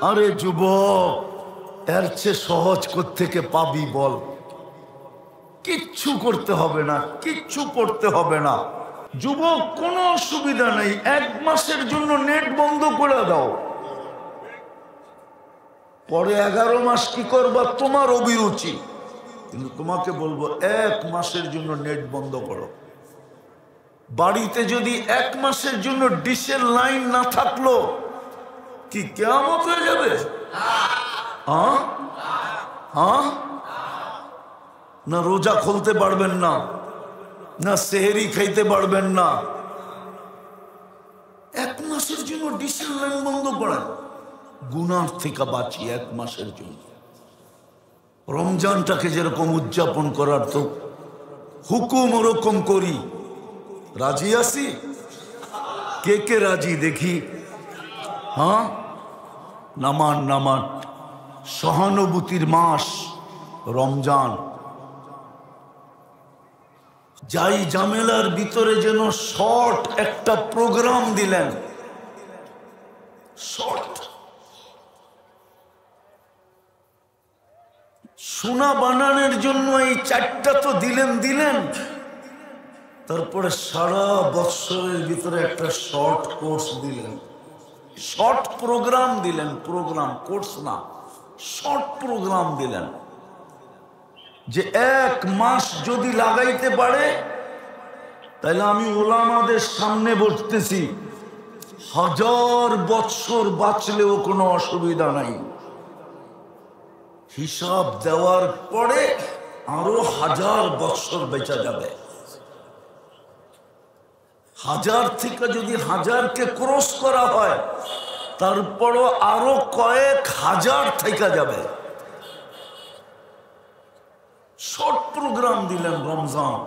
আরে যুবক, এর চেয়ে সহজ কোত্থেকে পাবি বল? কিচ্ছু করতে হবে না, কিচ্ছু পড়তে হবে না। যুবক, কোনো অসুবিধা নেই, 1 মাসের জন্য নেট বন্ধ করে দাও। পরে 11 মাস কি করবা তোমার অভিরুচি, কিন্তু তোমাকে বলবো 1 মাসের জন্য নেট বন্ধ করো। বাড়িতে যদি 1 মাসের জন্য ডিশের লাইন না থাকলো কি কিয়ামত হয়ে যাবে? হ্যাঁ হ্যাঁ, না রোজা খুলতে পারবেন না, না সেহরি খাইতে পারবেন না। 1 মাসের জন্য ডিশের লাইন বন্ধ করেন, গুনার থেকে বাঁচি 1 মাসের জন্য। রমজানটাকে যেরকম উদযাপন করার তো হুকুম ওরকম করি। রাজি আছি? কে কে রাজি দেখি? হ্যাঁ, নামান নামান। সহানুভূতির মাস রমজান। যাই ঝামেলার ভিতরে যেন শর্ট একটা প্রোগ্রাম দিলেন, শর্ট। সোনা বানানোর জন্য এই 4টা তো দিলেন, তারপরে সারা বছরের ভিতরে একটা শর্ট কোর্স দিলেন, শর্ট প্রোগ্রাম দিলেন। প্রোগ্রাম, কোর্স না, শর্ট প্রোগ্রাম দিলেন। যে 1 মাস যদি লাগাইতে পারে, তাহলে আমি ওলামাদের সামনে বসতেছি, 1000 বছর বাঁচলেও কোনো অসুবিধা নাই। হিসাব দেওয়ার পরে আরো 1000 বছর বেঁচে যাবে। 1000 থেকে যদি 1000কে ক্রস করা হয়, তারপরও আরো কয়েক হাজার থেকে যাবে। শর্ট প্রোগ্রাম দিলেন রমজান।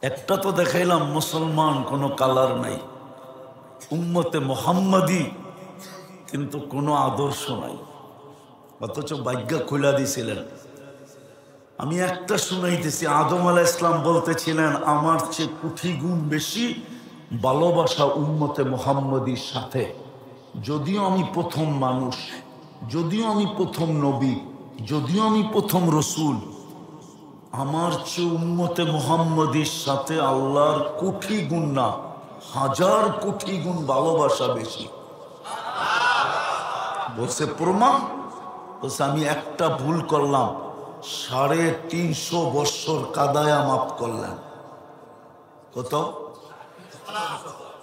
একটা তো দেখাইলাম, মুসলমান কোনো কালার নাই, উম্মতে মুহাম্মাদি কিন্তু কোনো আদর্শ নাই, অথচ ভাগ্য খুলা দিছিলেন। আমি একটা শুনাইতেছি, আদম আলাইহিস ইসলাম বলতেছিলেন, আমার চেয়ে কোটি গুণ বেশি ভালোবাসা উম্মতে মুহাম্মাদির সাথে। যদিও আমি প্রথম মানুষ, যদিও আমি প্রথম নবী, যদিও আমি প্রথম রসুল, আমার চেয়ে উম্মতে মুহাম্মাদির সাথে আল্লাহর কোটি গুণ না, 1000 কোটি গুণ ভালোবাসা বেশি। বলছে প্রমাণ, বলছে আমি একটা ভুল করলাম, 350 বছর কাদায়া মাফ করলেন। কত?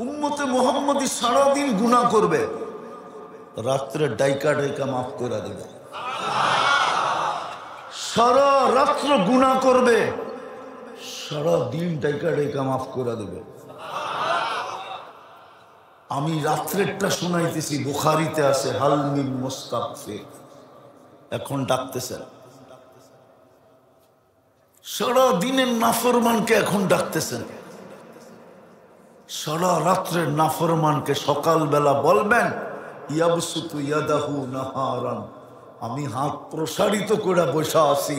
উম্মতে মুহাম্মাদি সারাদিন গুনাহ করবে, রাত্রে ডাইকা ডাইকা মাফ করে দেবে। সারা রাত্র গুনাহ করবে, সারা দিন ডাইকা ডাইকা মাফ করে দেবে। আমি রাত্রেরটা শুনাইতেছি, বুখারীতে আছে, হাল মিন মুস্তাগফির, এখন ডাকতেছেন। সারা দিনের নাফরমানকে এখন ডাকতেছেন, সারা রাত্রের নাফরমানকে সকালবেলা বলবেন, ইয়াবসুতু ইয়াদাহু নাহারান, আমি হাত প্রসারিত করে বসা আছি,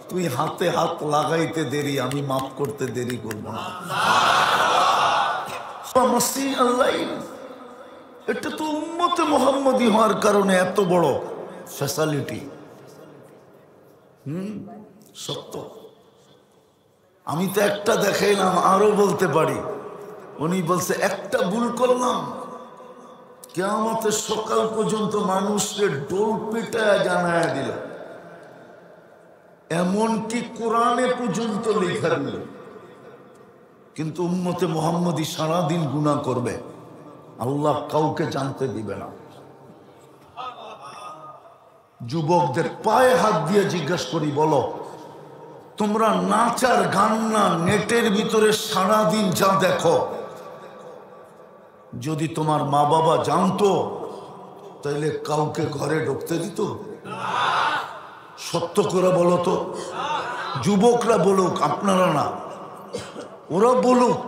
তুই হাতে হাত লাগাইতে দেরি, আমি মাফ করতে দেরি করব না। এটা তো উম্মতে মুহাম্মাদি হওয়ার কারণে এত বড় ফ্যাসিলিটি। সত্য। আমি তো একটা দেখাইলাম, আরো বলতে পারি। উনি বলছে একটা ভুল করলাম, কিয়ামতের সকাল পর্যন্ত মানুষকে ডোল পিটায় জানায় দিল, এমনকি কোরআনে পর্যন্ত লেখা দিল। কিন্তু উম্মতে মুহাম্মাদি সারাদিন গুনাহ করবে, আল্লাহ কাউকে জানতে দিবে না। যুবকদের পায়ে হাত দিয়ে জিজ্ঞাসা করি, বলো তোমরা নাচ আর গান না, নেটের ভিতরে সারাদিন যা দেখো, যদি তোমার মা বাবা জানতো তাহলে কাউকে ঘরে ঢুকতে দিত? সত্য করে বলো তো। যুবকরা বলুক, আপনারা না, ওরা বলুক,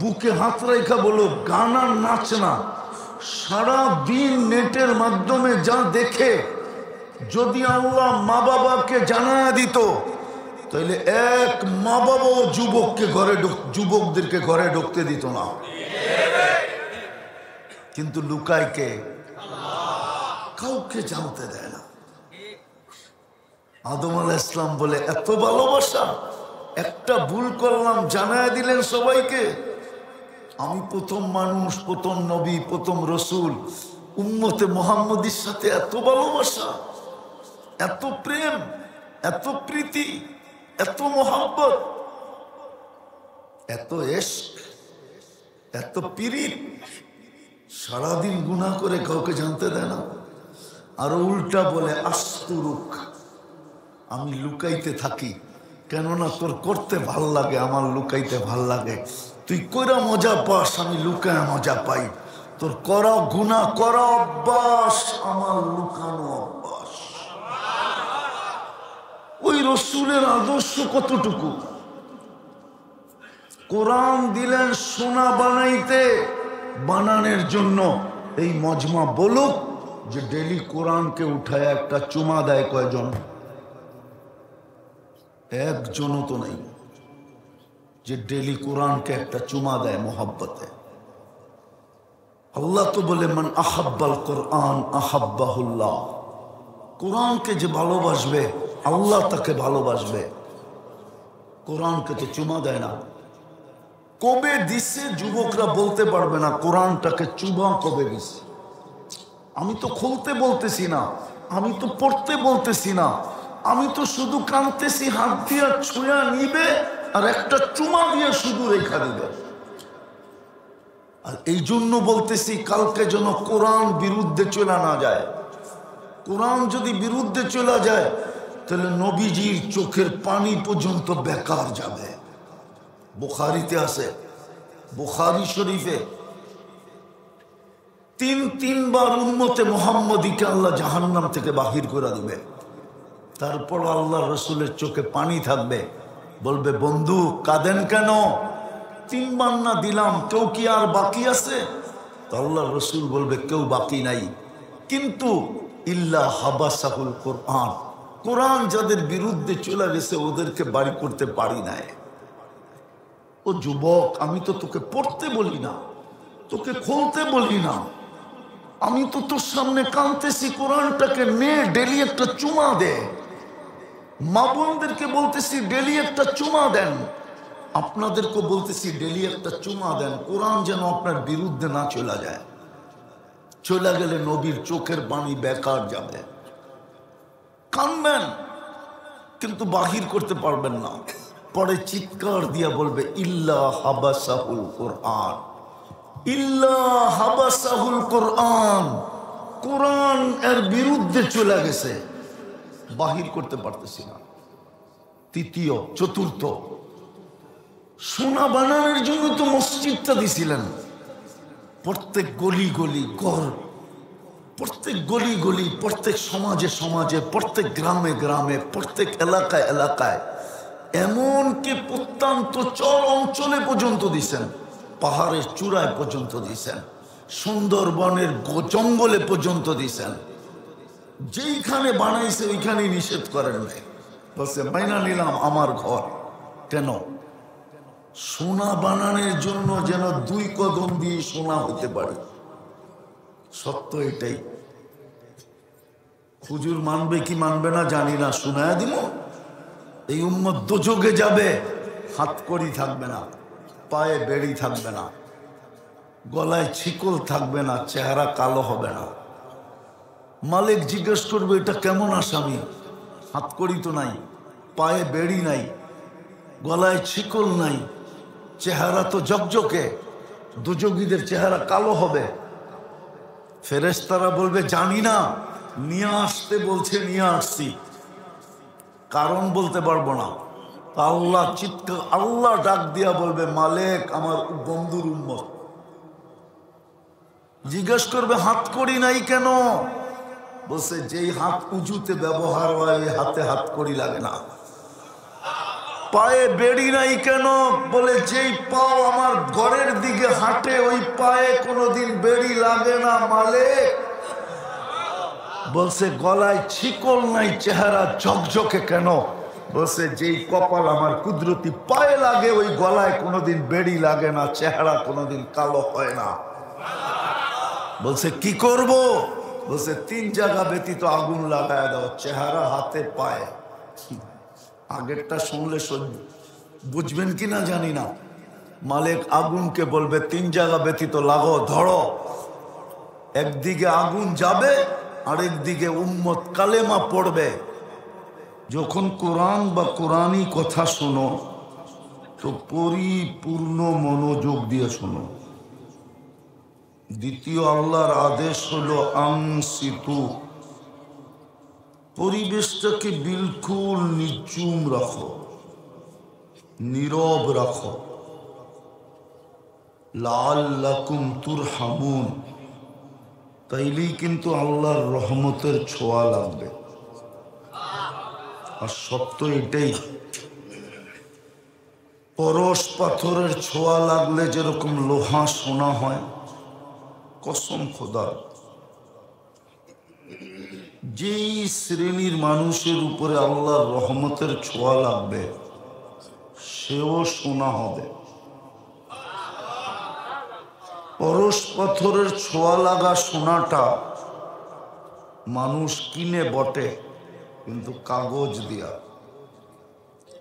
বুকে হাত রেখা বলুক, গান আর নাচ না, সারা দিন নেটের মাধ্যমে যা দেখে, যদি আল্লাহ মা বাবাকে জানায় দিত, তাহলে এক মা বাবাও যুবকদেরকে ঘরে ঢুকতে দিত না। কিন্তু লুকায় কে? কাউকে জানতে দেয় না। আদম আলাইহিস সালাম বলে এত ভালোবাসা, একটা ভুল করলাম জানায় দিলেন সবাইকে। আমি প্রথম মানুষ, প্রথম নবী, প্রথম রসুল, উম্মতে মুহাম্মদীর সাথে এত ভালোবাসা, এত প্রেম, এত প্রীতি, এত মোহাব্বত, এত ইশক, এত পীড়িত, সারাদিন গুনাহ করে কাউকে জানতে দেয় না। আর উল্টা বলে আস্তুরুক, আমি লুকাইতে থাকি, কেননা তোর করতে ভাল লাগে, আমার লুকাইতে ভাল লাগে। তুই কইরা মজা পাস, আমি লুকায় মজা পাই। তোর করা গুনাহ করা অভ্যাস, আমার লুকানো অভ্যাস। ওই রসুলের আদর্শ কতটুকু? কোরআন দিলেন সোনা বানাইতে, বানানোর জন্য এই মজমা বলুক যে ডেলি কোরআনকে উঠায় একটা চুমা দেয় কয়জন? একজনও তো নাই যে ডেলি কোরআনকে একটা চুমা দেয় মোহাব্বতে। আল্লাহ তো বলে মান আহাব্বাল কোরআন আহাব্বাহুল্লাহ, কোরআনকে যে ভালোবাসবে আল্লাহ তাকে ভালোবাসবে। কোরআনকে তো চুমা দেয় না। কবে দিছে যুবকরা বলতে পারবে না কোরআনটাকে চুমা কবে দিছে। আমি তো খুলতে বলতেছি না, আমি তো পড়তে বলতেছি না, আমি তো শুধু কাঁদতেছি, হাত দিয়ে ছুঁয়া নিবে আর একটা চুমা দিয়ে শুধু রেখা দিবে। আর এই জন্য বলতেছি কালকে যেন কোরআন বিরুদ্ধে চলে না যায়। কোরআন যদি বিরুদ্ধে চলে যায় তাহলে নবীজির চোখের পানি পর্যন্ত বেকার যাবে। বুখারীতে আছে, বুখারী শরীফে তিনবার উম্মতে মুহাম্মদীকে আল্লাহ জাহান্নাম থেকে বাহির করে দিবে। তারপর আল্লাহ রসুলের চোখে পানি থাকবে, বলবে বন্ধু কাঁদেন কেন? 3 বার না দিলাম, কেউ কি আর বাকি আছে? তো আল্লাহ রসুল বলবে কেউ বাকি নাই, কিন্তু ইল্লা হাবাসাহুল কোরআন, কোরআন যাদের বিরুদ্ধে চলে গেছে ওদেরকে বাড়ি করতে পারি নাই। ও যুবক, আমি তো তোকে পড়তে বলি না, তোকে খুলতে বলি না, আমি তো তোর সামনে কাঁদতেছি, কোরআনটাকে নে ডেলি একটা চুমা দে। মা বোনদেরকে বলতেছি ডেলি একটা চুমা দেন, আপনাদেরকে বলতেছি ডেলি একটা চুমা দেন। কোরআন যেন আপনার বিরুদ্ধে না চলে যায়। চলে গেলে নবীর চোখের পানি বেকার যাবে। কাঁদবেন কিন্তু বাহির করতে পারবেন না। পরে চিৎকার দিয়া বলবে ইল্লা হাবাসাহুল কোরআন, ইল্লা হাবাসাহুল কোরআন, কোরআন এর বিরুদ্ধে চলে গেছে, বাহির করতে পারতেছি না। তৃতীয়, চতুর্থ, সোনা বানানোর জন্য তো মসজিদটা দিছিলেন। প্রত্যেক গলি গলি ঘর, প্রত্যেক গলি গলি, প্রত্যেক সমাজে সমাজে, প্রত্যেক গ্রামে গ্রামে, প্রত্যেক এলাকায় এলাকায়, এমনকি প্রত্যন্ত চর অঞ্চলে পর্যন্ত দিছেন, পাহাড়ের চূড়ায় পর্যন্ত দিছেন, সুন্দরবনের জঙ্গলে পর্যন্ত দিছেন। যেইখানে বানাইছে ওইখানে নিষেধ করেন নাই, বলছে মাইনা নিলাম আমার ঘর। কেন? সোনা বানানোর জন্য যেন 2 কদম দিয়ে সোনা হতে পারে। সত্য এটাই। হুজুর মানবে কি মানবে না জানি না, শোনায় দিব। এই উম্মত দোজখে যাবে, হাতকড়ি থাকবে না, পায়ে বেড়ি থাকবে না, গলায় ছিকল থাকবে না, চেহারা কালো হবে না। মালিক জিজ্ঞেস করবে এটা কেমন আসামি? হাতকড়ি তো নাই, পায়ে বেড়ি নাই, গলায় ছিকল নাই, চেহারা তো জকজকে, দুযোগীদের চেহারা কালো হবে। ফেরেশতারা বলবে জানি না, নিয়ে আসতে বলছে নিয়ে আসছি, কারণ বলতে পারবো না। আল্লাহ চিৎকার, আল্লাহ ডাক দিয়া বলবে মালিক আমার বন্ধুর উম্মত। জিজ্ঞেস করবে হাতকড়ি নাই কেন? বলছে যেই হাত উজুতে ব্যবহার হয় ওই হাতে হাতকড়ি লাগে না। পায়ে বেড়ি নাই কেন? বলে যেই পাও আমার ঘরের দিকে হাঁটে ওই পায়ে কোনোদিন বেড়ি লাগে না মালিক। বলছে গলায় ছিকল নাই, চেহারা ঝকঝকে কেন? বলছে যেই কপাল আমার কুদরতি পায়ে লাগে ওই গলায় কোনোদিন বেড়ি লাগে না, চেহারা কোনোদিন কালো হয় না। বলছে কি করব? বলছে 3 জায়গা ব্যতীত আগুন লাগায় দাও, চেহারা, হাতে, পায়ে। আগেরটা শুনলে বুঝবেন কিনা জানি না। মালিক আগুনকে বলবে 3 জায়গা ব্যতীত লাগাও, ধরো। একদিকে আগুন যাবে, আরেকদিকে উম্মত কালেমা পড়বে। যখন কোরআন বা কোরআনী কথা শোনো তো পরিপূর্ণ মনোযোগ দিয়ে শোনো। দ্বিতীয় আল্লাহর আদেশ হলো আনসিতু, পরিবেশটাকে বিলকুল নিঝুম রাখো, নীরব রাখো। লাআল্লাকুম তুরহামুন, তাইলেই কিন্তু আল্লাহর রহমতের ছোঁয়া লাগবে। আর সত্য এটাই, পরশ পাথরের ছোঁয়া লাগলে যেরকম লোহা সোনা হয়, কসম খোদার, যেই শ্রেণীর মানুষের উপরে আল্লাহর রহমতের ছোঁয়া লাগবে সেও সোনা হবে। পরশ পাথরের ছোঁয়া লাগা সোনাটা মানুষ কিনে বটে, কিন্তু কাগজ দিয়া।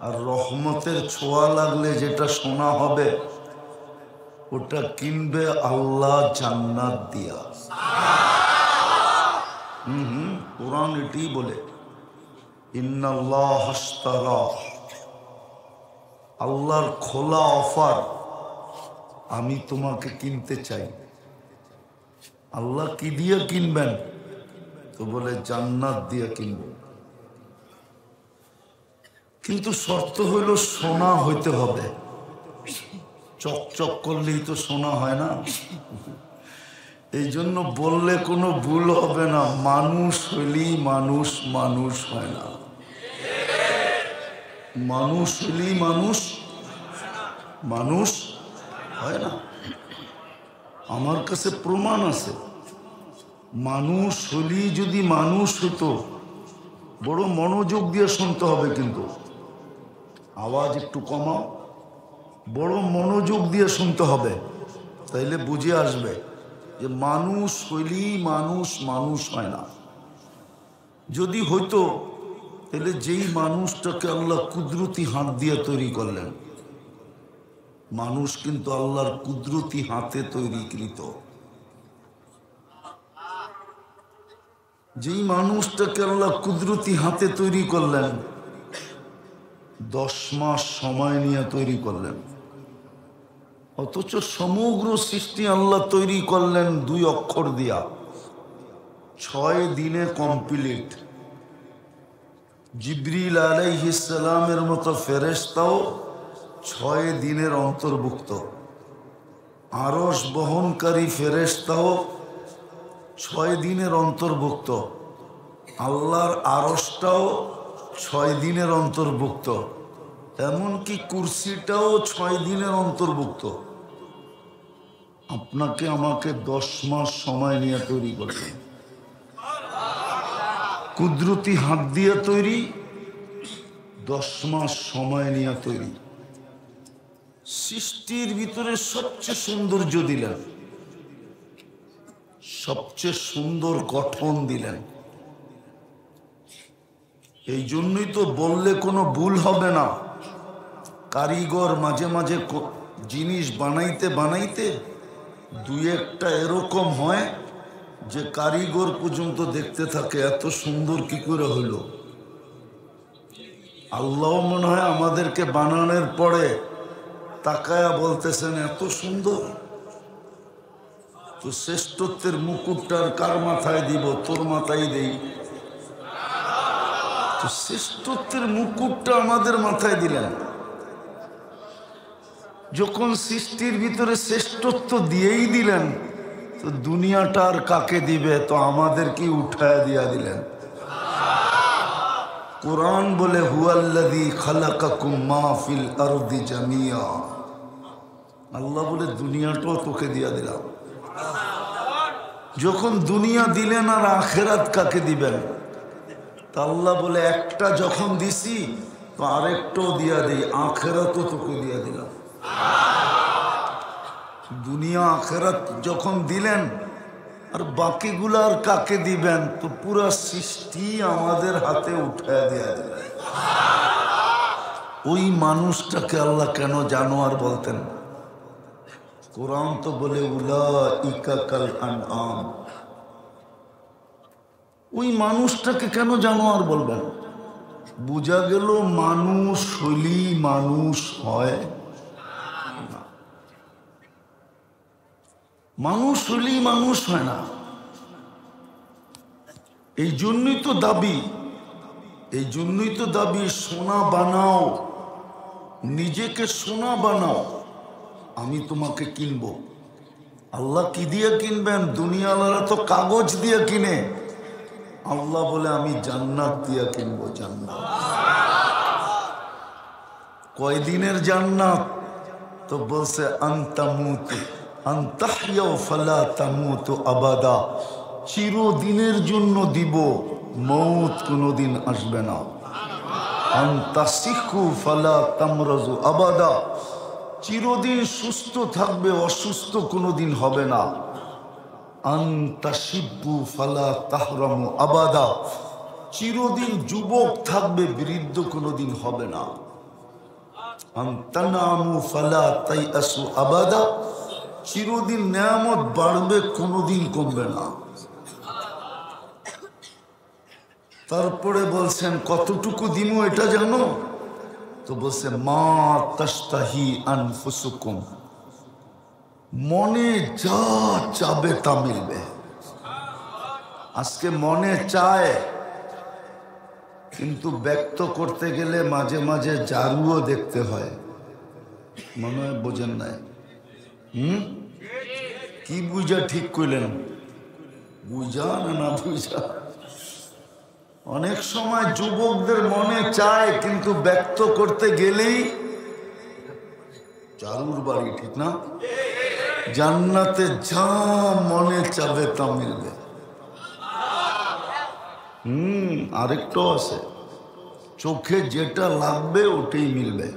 আর রহমতের ছোঁয়া লাগলে যেটা সোনা হবে ওটা কিনবে আল্লাহ জান্নাত দিয়া। কোরআন এটি বলে, ইন্নাল্লাহ আশতারা, আল্লাহর খোলা অফার, আমি তোমাকে কিনতে চাই। আল্লাহ কি দিয়ে কিনবেন? তো বলে জান্নাত দিয়ে কিনবেন। কিন্তু শর্ত হইল সোনা হইতে হবে। চকচক করলেই তো সোনা হয় না। এই জন্য বললে কোনো ভুল হবে না, মানুষ হইলেই মানুষ, মানুষ হয় না। মানুষ হইলেই মানুষ, মানুষ হয় না। আমার কাছে প্রমাণ আছে। মানুষ হইলেই যদি মানুষ হতো, বড় মনোযোগ দিয়ে শুনতে হবে, কিন্তু আওয়াজ একটু কমাও, বড় মনোযোগ দিয়ে শুনতে হবে, তাইলে বুঝে আসবে যে মানুষ হইলেই মানুষ, মানুষ হয় না। যদি হইতো তাহলে যেই মানুষটাকে আল্লাহ কুদরতি হাত দিয়ে তৈরি করলেন, মানুষ কিন্তু আল্লাহর কুদরতি হাতে তৈরিকৃত। যেই মানুষটাকে আল্লাহ কুদরতি হাতে তৈরি করলেন, 10 মাস সময় নিয়ে তৈরি করলেন, অথচ সমগ্র সৃষ্টি আল্লাহ তৈরি করলেন 2 অক্ষর দিয়া, 6 দিনে কমপ্লিট। জিবরিল আলাইহিস সালামের মতো ফেরেশতাও 6 দিনের অন্তর্ভুক্ত। আরশ বহনকারী ফেরেশতাও 6 দিনের অন্তর্ভুক্ত। আল্লাহর আরশটাও 6 দিনের অন্তর্ভুক্ত। এমনকি কুরসিটাও 6 দিনের অন্তর্ভুক্ত। আপনাকে আমাকে 10 মাস সময় নিয়ে তৈরি করলেন, কুদরতি হাত দিয়ে তৈরি, 10 মাস সময় নিয়ে তৈরি। সৃষ্টির ভিতরে সবচেয়ে সৌন্দর্য দিলেন, সবচেয়ে সুন্দর গঠন দিলেন। এই জন্যই তো বললে কোনো ভুল হবে না। কারিগর মাঝে মাঝে জিনিস বানাইতে বানাইতে 2-1টা এরকম হয় যে কারিগর পর্যন্ত দেখতে থাকে এত সুন্দর কি করে হইল। আল্লাহ মনে হয় আমাদেরকে বানানোর পরে তাকায়া বলতেছেন এত সুন্দর। তো শ্রেষ্ঠত্বের মুকুটটার কার মাথায় দিব? তোর মাথায় দেই। তো শ্রেষ্ঠত্বের মুকুটটা আমাদের মাথায় দিলেন। যখন সৃষ্টির ভিতরে শ্রেষ্ঠত্ব দিয়েই দিলেন, তো দুনিয়াটা আর কাকে দিবে? তো আমাদেরকে উঠায় দিয়া দিলেন। কোরআন বলে হুয়াল্লাযী খালাকাকুম মা ফিল আরদি জামিয়া। আল্লাহ বলে দুনিয়াটাও তোকে দিয়া দিলাম। যখন দুনিয়া দিলেন আর আখেরাত কাকে দিবেন? তা আল্লাহ বলে একটা যখন দিছি তো আরেকটাও দিয়া দিই, আখেরাতও তোকে দিয়া দিলাম। দুনিয়া আখেরাত যখন দিলেন আর বাকিগুলো আর কাকে দিবেন? তো পুরা সৃষ্টি আমাদের হাতে উঠে দেয়া দিলেন। ওই মানুষটাকে আল্লাহ কেন জানোয়ার বলতেন? কোরআন তো বলে উলাইকা কাল আনআম। ওই মানুষটাকে কেন জানোয়ার বলবেন? বুঝা গেল মানুষ হইলি মানুষ হয় না। মানুষ হইলি মানুষ হয় না। এই জন্যই তো দাবি সোনা বানাও, নিজেকে সোনা বানাও, আমি তোমাকে কিনবো। আল্লাহ কি দিয়ে কিনবেন? দুনিয়াওয়ালারা তো কাগজ দিয়ে কিনে, আল্লাহ বলে আমি জান্নাত দিয়ে কিনবো। জান্নাত কয়দিনের জান্নাত? তো বলছে আনতামুতু আনতাহইয়া ফালা তামুতু আবাদা, চিরদিনের জন্য দিব, মৌত কোনোদিন আসবে না। আনতাসিহু ফালা তামরাজু আবাদা, চিরদিন সুস্থ থাকবে, অসুস্থ কোনোদিন হবে না। আনতাশিব্বু ফালা তাহরামু আবাদা, চিরদিন যুবক থাকবে, বৃদ্ধ কোনোদিন হবে না। আনতানামু ফালা তাইয়াসু আবাদা, চিরদিন নেয়ামত বাড়বে, কোনোদিন কমবে না। তারপরে বলছেন কতটুকু দিমু এটা জানো? তো বলছে মা তাস্তাহি আনফুসুকুম, মনে যা চাবে তা মিলবে। আজকে মনে চায়, কিন্তু ব্যক্ত করতে গেলে মাঝে মাঝে জারুও দেখতে হয়। মনে হয় বোঝেন নাই? কি বুঝা ঠিক কইলেন? বুঝা না বুঝা? অনেক সময় যুবকদের মনে চায়, কিন্তু ব্যক্ত করতে গেলেই চারুর বাড়ি, ঠিক না? জান্নাতে যা মনে চাবে তা মিলবে। আরেকটাও আছে, চোখে যেটা লাগবে ওটাই মিলবে।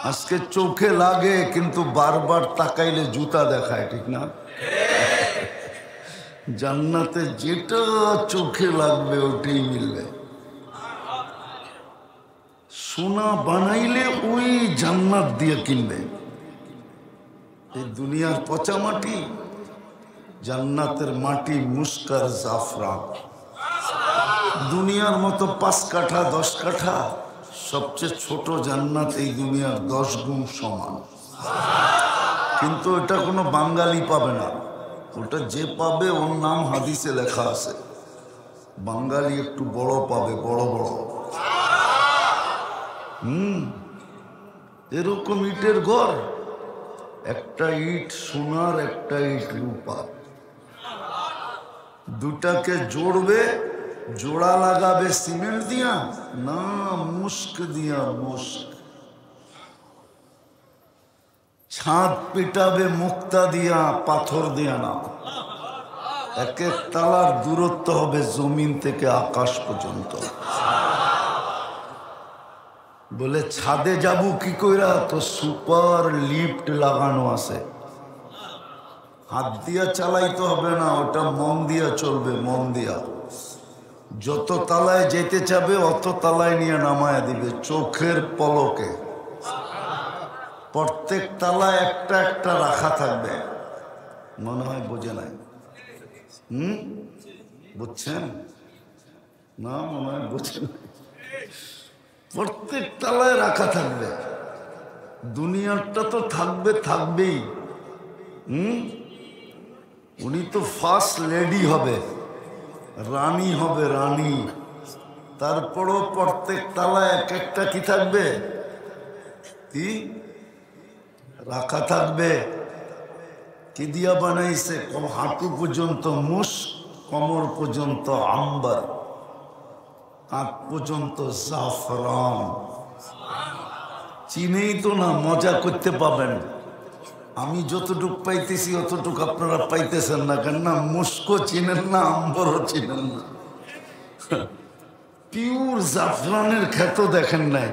আজকে চোখে লাগে, কিন্তু বারবার তাকাইলে জুতা দেখায়, ঠিক না? জান্নাতে যেটা চোখে লাগবে ওটাই মিলবে। সোনা বানাইলে ওই জান্নাত দিয়ে কিনবে। এই দুনিয়ার পচা মাটি, জান্নাতের মাটি মুস্কার জাফরান। দুনিয়ার মতো 5 কাঠা 10 কাঠা, সবচেয়ে ছোট জান্নাত এই দুনিয়ার 10 গুণ সমান। কিন্তু এটা কোনো বাঙালি পাবে না, ওটা যে পাবে ওর নাম হাদিসে লেখা আছে। বাঙালি একটু বড় পাবে, বড় বড়। এরকম ইটের ঘর, একটা ইট সোনার, একটা ইট রূপা। দুটাকে জোড়বে, জোড়া লাগাবে সিমেন্ট দিয়া না মুস্ক দিয়া, মুস্ক। ছাদ পিটাবে মুক্তা দিয়া, পাথর দিয়া না। এক এক তালার দূরত্ব হবে জমিন থেকে আকাশ পর্যন্ত। বলে ছাদে যাবো কি কইরা? তো সুপার লিফট লাগানো আছে, হাত দিয়া চালাইতে হবে না, ওটা মন দিয়া চলবে, মন দিয়া। যত তালায় যেতে চাবে অত তালায় নিয়ে নামায় দিবে চোখের পলকে। প্রত্যেক তালায় একটা একটা রাখা থাকবে। মনে হয় বোঝে নাই? বুঝছেন না? মনে হয় বুঝছেন। প্রত্যেক তালায় রাখা থাকবে। দুনিয়াটা তো থাকবে, থাকবেই। উনি তো ফার্স্ট লেডি হবে, রানী হবে, রানী। তারপরও প্রত্যেক তালায় এক একটা কি থাকবে? কি রাখা থাকবে? কি দিয়া বানাইছে? হাঁটু পর্যন্ত মুস, কোমর পর্যন্ত আম্বার, কাঁধ পর্যন্ত জাফরান। চিনেই তো না, মজা করতে পাবেন। আমি যতটুক পাইতেছি অতটুক আপনারা পাইতেছেন না, কেন না মুস্কো চিনেন না, আম্বরও চিনেন না। পিওর জাফরানের ক্ষেত দেখেন নাই?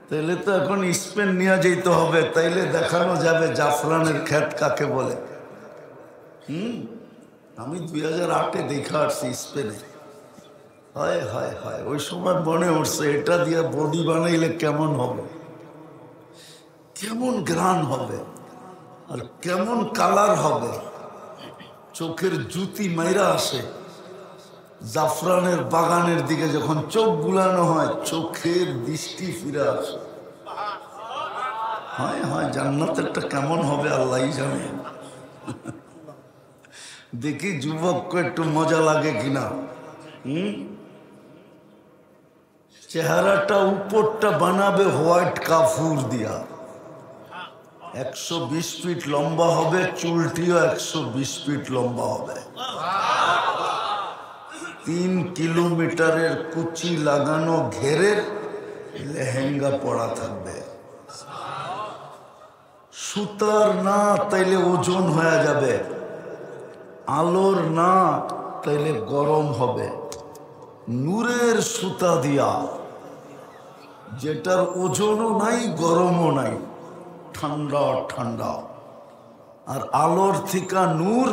তাইলে তো এখন স্পেন নিয়ে যেতে হবে, তাইলে দেখানো যাবে জাফরানের ক্ষেত কাকে বলে। আমি 2008-এ দেখা আসছি স্পেনে। হায় হায় হায়, ওই সময় মনে উঠছে এটা দিয়ে বডি বানাইলে কেমন হবে, কেমন গ্রান হবে, আর কেমন কালার হবে। চোখের জুতি মাইরা আসে। জাফরানের বাগানের দিকে যখন চোখ বুলানো হয়, চোখের দৃষ্টি ফিরে আসে। হয় হয়, জান্নাত একটা কেমন হবে আল্লাহই জানে। দেখি যুবককে একটু মজা লাগে কিনা। চেহারাটা উপরটা বানাবে হোয়াইট কাফুর দিয়া, 120 ফিট লম্বা হবে, চুলটিও 120 ফিট লম্বা হবে, 3 কিলোমিটারের কুচি লাগানো ঘেরের লেহেঙ্গা পরা থাকবে। সুতার না, তাইলে ওজন হয়ে যাবে। আলোর না, তাইলে গরম হবে। নূরের সুতা দিয়া, যেটার ওজনও নাই গরমও নাই, ঠান্ডা ঠান্ডা। আর আলোর থেকে নূর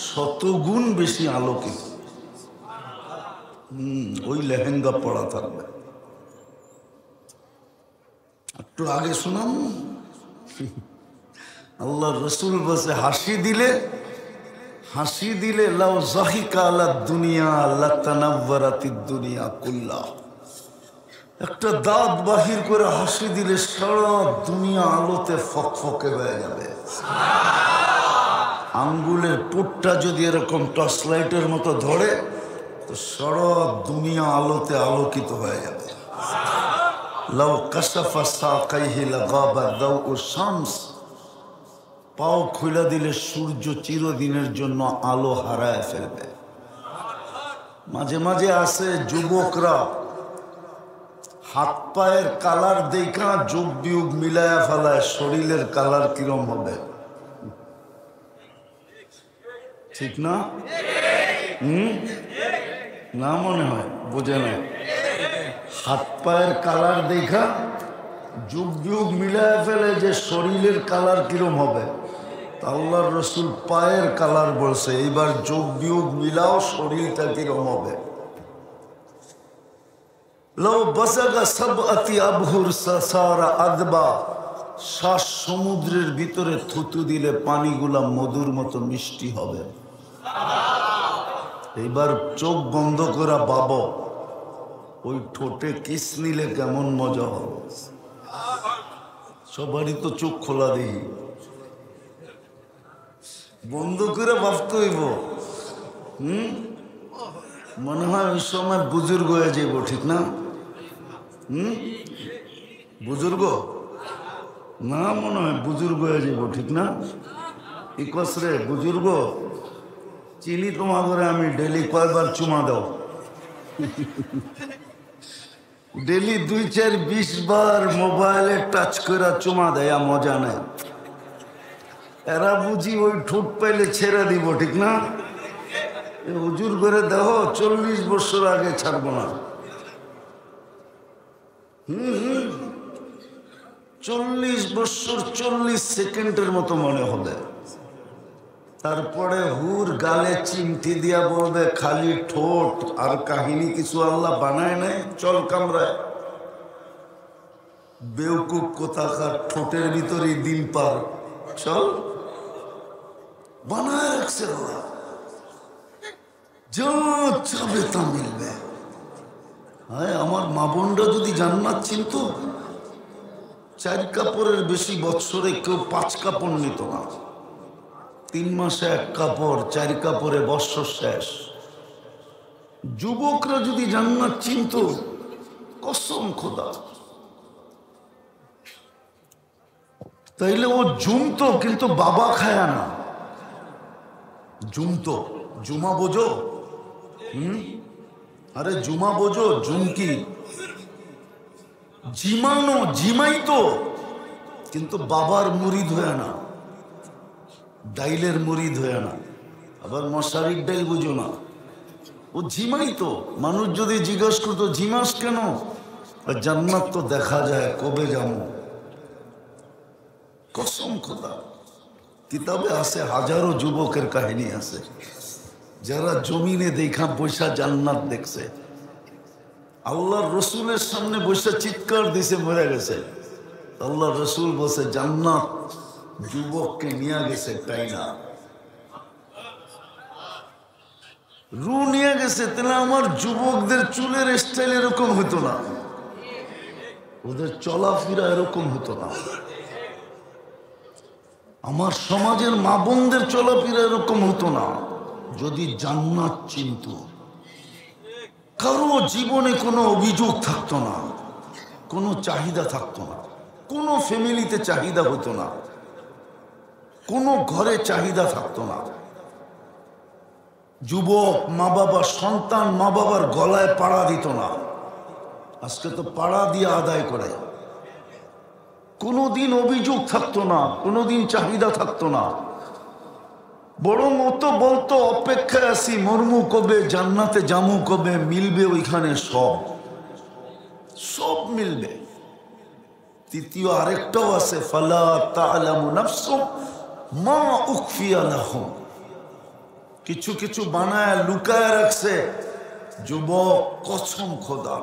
শতগুণ বেশি আলোকিত। ওই লেহেঙ্গা পরা থাকবে। একটু আগে শোনাম, আল্লাহ রসুল বসে হাসি দিলে লাউ জাহিকা আলা দুনিয়া লাতানাওয়ারাতিদ দুনিয়া কুল্লা। একটা দাঁত বাহির করে হাসি দিলে সারা দুনিয়া আলোতে ফকফকে হয়ে যাবে। আঙ্গুলের পুটটা যদি এরকম টর্চ লাইটের মতো ধরে, তো সারা দুনিয়া আলোতে আলোকিত হয়ে যাবে। লাউ কাশাফা সাকাইহি লাগাবা দাউ শামস। পাও খুলে দিলে সূর্য চিরদিনের জন্য আলো হারায় ফেলবে। মাঝে মাঝে আসে যুবকরা হাত পায়ের কালার দেখা যোগ বিয়োগ মিলায়া ফেলায়, শরীরের কালার কিরম হবে, ঠিক না? না মনে হয় বোঝে না। হাত পায়ের কালার দেখা যোগ বিয়োগ মিলায়া ফেলে যে শরীরের কালার কিরম হবে। আল্লাহর রসুল পায়ের কালার বলছে, এইবার যোগ বিয়োগ মিলাও শরীরটা কিরম হবে। লাউ বাসাগা সাবআতি আবহুর সাসারা আদবা। শ্বাস সমুদ্রের ভিতরে থুতু দিলে পানিগুলা মধুর মতো মিষ্টি হবে। এইবার চোখ বন্ধ করা বাবা, ওই ঠোঁটে কিস নিলে কেমন মজা হবে। সবারই তো চোখ খোলা দেখি, বন্ধ করে ভাবতে হইব। মনে হয় ওই সময় বুজুর্গ হয়ে যাইব, ঠিক না? বুজুর্গ না, মনে হয় বুজুর্গ হয়ে যাইব, ঠিক না? ইকস রে বুজুর্গ, চিনি তোমার ঘরে আমি ডেলি কয়বার চুমা দাও? ডেলি 2, 4, 20 বার মোবাইলে টাচ করে চুমা দেয়, মজা নেই। এরা বুঝি ওই ঠোঁট পাইলে ছেড়ে দিব, ঠিক না? হুজুর করে দেহ 40 বছর আগে ছাড়বো না। 40 বছর 40 সেকেন্ডের মতো মনে হবে। তারপরে হুর গালে চিমটি দিয়া বলবে খালি ঠোঁট, আর কাহিনী কিছু আল্লাহ বানায় নাই, চল কামরায়। বেউকুব কোথাকার, ঠোঁটের ভিতরে দিন পার, চল বানায় রাখছে আল্লাহ। যা চাবে তা মিলবে। হ্যাঁ, আমার মা বোনরা যদি জান্নাত চিনত, 4 কাপড়ের বেশি বৎসরে কেউ 5 কাপড় নিত না। 3 মাসে 1 কাপড়, 4 কাপড়ে বৎসর শেষ। যুবকরা যদি জান্নাত চিনত, কসম খোদা, তাইলে ও জুমতো, কিন্তু বাবা খায়া না। জুমতো, জুমা বোঝো? আরে জুমা বোঝো? জুমকি জিমানো, জিমাইতো, কিন্তু বাবার মুরিদ হয়ে না, ডাইলের মুরিদ হয়ে না। আবার মশারির ডাইল বুঝো না, ও ঝিমাইতো। মানুষ যদি জিজ্ঞাসা করতো ঝিমাস কেন, জান্নাত তো দেখা যায়, কবে যাবো? কসম খোদা, কিতাবে আছে, হাজারো যুবকের কাহিনী আছে যারা জমিনে দেখা বৈশা জান্নাত দেখছে, আল্লাহর রসুলের সামনে বৈশা চিৎকার দিছে মরে গেছে। আল্লাহর রসুল বসে জান্নাত যুবককে নিয়ে গেছে, তাই না? রু নিয়ে গেছে। তাহলে আমার যুবকদের চুলের স্টাইল এরকম হতো না, ওদের চলাফেরা এরকম হতো না, আমার সমাজের মা বোনদের চলাফেরা এরকম হতো না যদি জান্নাত চিনত। কারো জীবনে কোনো অভিযোগ থাকতো না, কোনো চাহিদা থাকতো না, কোনো ফ্যামিলিতে চাহিদা হতো না, কোনো ঘরে চাহিদা থাকতো না। যুবক মা বাবা, সন্তান মা বাবার গলায় পাড়া দিত না। আজকে তো পাড়া দিয়ে আদায় করে। কোনোদিন অভিযোগ থাকতো না, কোনোদিন চাহিদা থাকতো না, বরং ও তো বলতো অপেক্ষায় আছি, মরমু কবে, জান্নাতে জামু কবে, মিলবে ওইখানে সব, সব মিলবে। তৃতীয় আরেকটাও আছে, ফালা তা'লামু নাফসুম মা উখফিয়া লাহুম, কিছু কিছু বানায় লুকায় রাখছে। যুবক, কসম খোদা,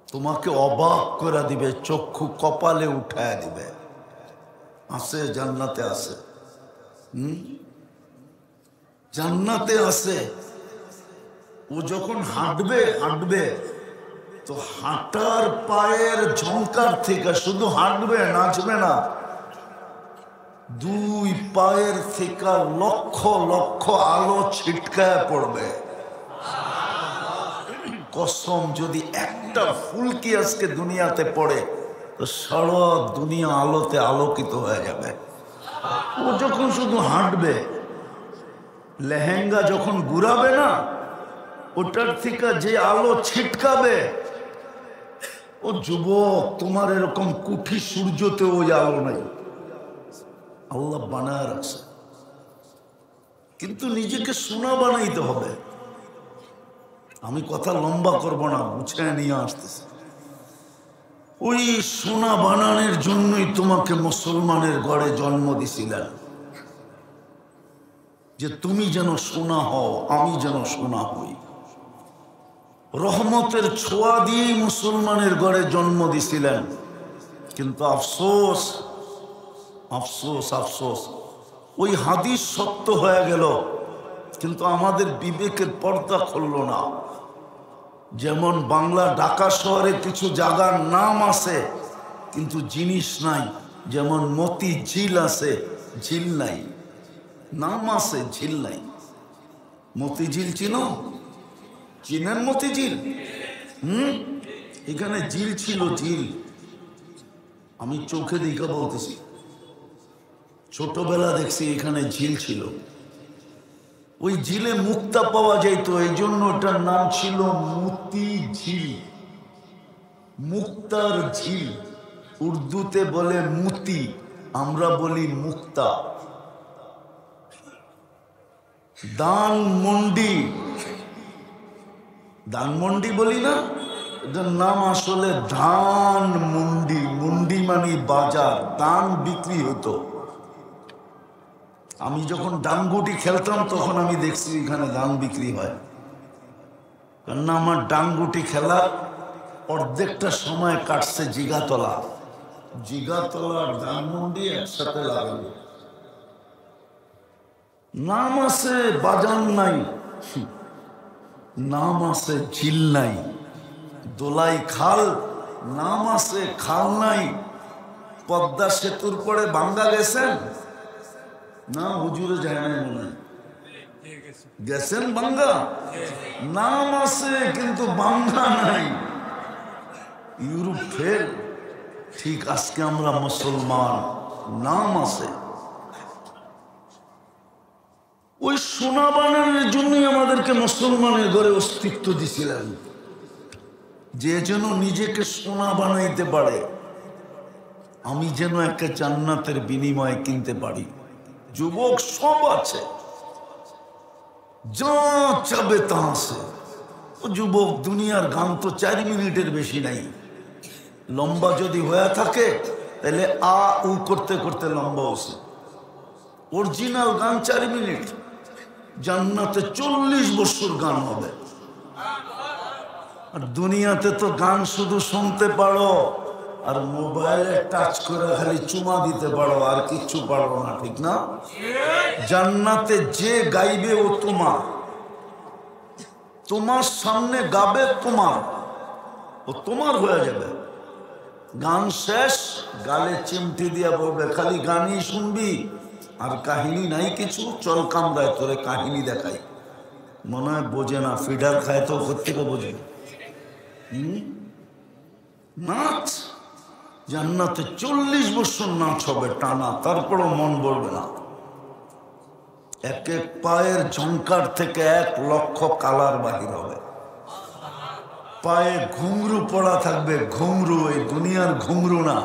তোমাকে অবাক করে দিবে, চক্ষু কপালে উঠায় দিবে। আছে, জান্নাতে আছে, জান্নাতে আছে। ও যখন হাঁটবে হাঁটবে তো হাঁটার পায়ের ঝংকার থেকে শুধু হাঁটবে, নাচবে না, দুই পায়ের থেকে লক্ষ লক্ষ আলো ছিটকায় পড়বে। কসম, যদি একটা ফুলকি আজকে দুনিয়াতে পড়ে তো সারা দুনিয়া আলোতে আলোকিত হয়ে যাবে। ও যখন শুধু হাঁটবে, লেহেঙ্গা যখন ঘুরাবে না, ওটার থেকে যে আলো ছিটকাবে, ও যুবক, তোমার এরকম কুঠি সূর্যতে ওই আলো নাই, আল্লাহ বানায় রাখছে। কিন্তু নিজেকে সোনা বানাইতে হবে। আমি কথা লম্বা করব না, গুছিয়ে নিয়ে আসতেছি। ওই সোনা বানানোর জন্যই তোমাকে মুসলমানের ঘরে জন্ম দিছিলেন, যে তুমি যেন সোনা হও, আমি যেন সোনা হই। রহমতের ছোঁয়া দিয়েই মুসলমানের ঘরে জন্ম দিছিলেন। কিন্তু আফসোস, আফসোস, আফসোস, ওই হাদিস সত্য হয়ে গেল, কিন্তু আমাদের বিবেকের পর্দা খুলল না। যেমন বাংলা ঢাকা শহরে কিছু জায়গার নাম আছে কিন্তু জিনিস নাই, যেমন মতি ঝিল আছে, ঝিল নাই, নাম আছে, ঝিল নাই। মতিঝিল চিনো? চিনেন মতিঝিল? এখানে ঝিল ছিল, ঝিল, আমি চোখে দেখা বলতেছি, ছোটবেলা দেখছি এখানে ঝিল ছিল। ওই ঝিলে মুক্তা পাওয়া যেত, এই জন্য ওটার নাম ছিল মতি ঝিল, মুক্তার ঝিল। উর্দুতে বলে মুতি, আমরা বলি মুক্তা। ধানমন্ডি, ধানমন্ডি বলি না, এটার নাম আসলে ধান মন্ডি। মন্ডি মানে বাজার, ধান বিক্রি হতো। আমি যখন ডাঙ্গুটি খেলতাম তখন আমি দেখছি এখানে ধান বিক্রি হয়, কেননা আমার ডাঙ্গুটি খেলা অর্ধেকটা সময় কাটছে জিগাতলা। জিগাতলা আর ধানমন্ডি একসাথে লাগানো। নাম আছে, বাজার নাই, নাম আছে, ঝিল নাই। দোলাই খাল, নাম আছে, খাল নাই। পদ্মা সেতুর পরে বাঙ্গা গেছেন না? হুজুরে যায় না মনে হয়, গেছেন বাঙ্গা? নাম আছে কিন্তু বাঙ্গা নাই। Europe fail. ঠিক আজকে আমরা মুসলমান, নাম আছে। ওই সোনা বানানোর জন্যই আমাদেরকে মুসলমানের ঘরে অস্তিত্ব দিছিলেন, যে যেন নিজেকে সোনা বানাইতে পারে, আমি যেন একটা জান্নাতের বিনিময়ে কিনতে পারি। যুবক, সব আছে, যা চাবে তা আছে। ও যুবক, দুনিয়ার গান তো 4 মিনিটের বেশি নাই। লম্বা যদি হয়ে থাকে তাহলে আ উ করতে করতে লম্বা হচ্ছে। অরিজিনাল গান 4 মিনিট, জান্নাতে 40 বছর গান হবে। আর দুনিয়াতে তো গান শুধু শুনতে পারো আর মোবাইলে টাচ করে খালি চুমা দিতে পারো, আর কিচ্ছু পারো না, ঠিক না? জান্নাতে যে গাইবে ও তোমার সামনে গাবে, ও তোমার হয়ে যাবে। গান শেষ, গালে চিমটি দিয়া পড়বে, খালি গানই শুনবি আর কাহিনী নাই কিছু। চল কামরায় তোরে কাহিনী দেখাই। মনে হয় বোঝে না, ফিডার খায় তো কোত্থেকে বোঝে। নাচ জান্নাতে 40 বছর নাচ হবে টানা, তারপরও মন বলবে না। এক এক পায়ের ঝংকার থেকে 1 লক্ষ কালার বাহির হবে। পায়ে ঘুংরু পড়া থাকবে, ঘুংরু, এই দুনিয়ার ঘুংরু না,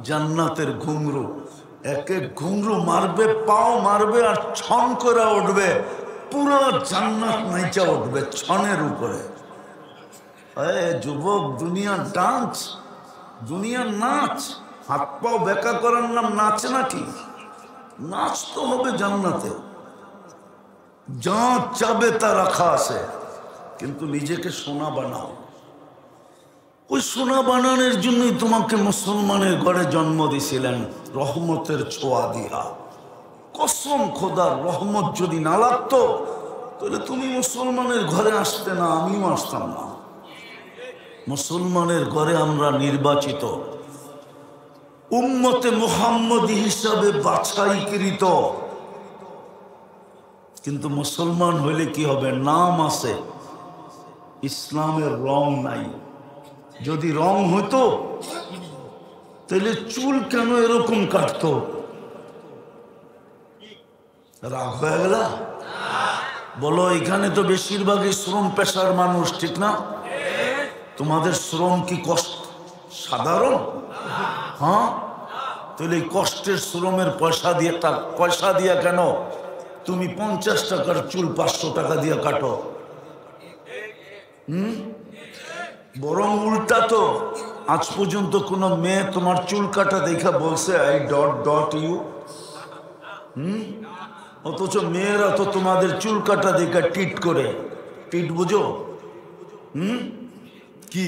জান্নাতের ঘুংরু। এক এক ঘুংরু মারবে, পাও মারবে আর ছন করে উঠবে, পুরো জান্নাত নাইচা উঠবে ছনের উপরে। যুবক, দুনিয়ার ডান্স, দুনিয়ার নাচ, হাত পাও বেকা করার নাম নাচ নাকি? নাচ তো হবে জান্নাতে, যা চাবে তা রাখা আছে। কিন্তু নিজেকে সোনা বানাও। ওই সোনা বানানোর জন্যই তোমাকে মুসলমানের ঘরে জন্ম দিয়েছিলেন, রহমতের ছোঁয়া দিয়া। কসম খোদার, রহমত যদি না লাগতো তাহলে তুমি মুসলমানের ঘরে আসতে না, আমিও আসতাম না। মুসলমানের ঘরে আমরা নির্বাচিত, উম্মতে মুহাম্মদী হিসাবে বাছাইকৃত। কিন্তু মুসলমান হইলে কি হবে? নাম আছে, ইসলামের রং নাই। যদি রং হইতো তাহলে চুল কেন এরকম কাটতো? রাগ হয়ে গেল? বলো, এখানে তো বেশিরভাগই শ্রম পেশার মানুষ, ঠিক না? তোমাদের শ্রম কি কষ্ট সাধারণ? হ্যাঁ, তাহলে এই কষ্টের শ্রমের পয়সা দিয়ে কেন তুমি 50 টাকার চুল 500 টাকা দিয়ে কাটো? বরং উল্টা তো, আজ পর্যন্ত কোনো মেয়ে তোমার চুল কাটা দেখা বলছে আই ডট ইউ? অথচ মেয়েরা তো তোমাদের চুল কাটা দেখা টিট করে। টিট বুঝো? কি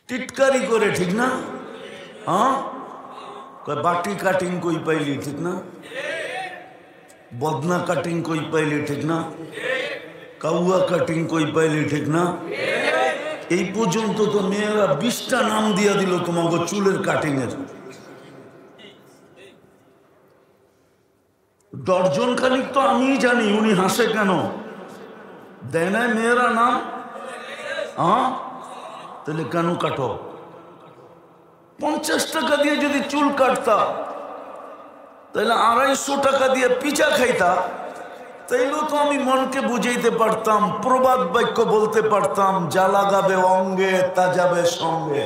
টিটকারি করে, ঠিক না? হ্যাঁ, বাটি কাটিং কই পাইলি, ঠিক না? বদনা কাটিং কই পাইলি, ঠিক না? কাউয়া কাটিং কই পাইলি, ঠিক না? এই পর্যন্ত তো মেয়েরা 20টা নাম দিয়া দিল তোমাকে চুলের কাটিং এর। ডর্জন খানিক তো আমি জানি। উনি হাসে কেন? দেয় না মেয়েরা নাম? হ্যাঁ, তাহলে কেন কাটো? 50 টাকা দিয়ে যদি চুল কাটতা তাহলে 250 টাকা দিয়ে পিঠা খাইতা, তাইলেও তো আমি মনকে বুঝাইতে পারতাম, প্রবাদ বাক্য বলতে পারতাম, যা লাগাবে অঙ্গে তা যাবে সঙ্গে।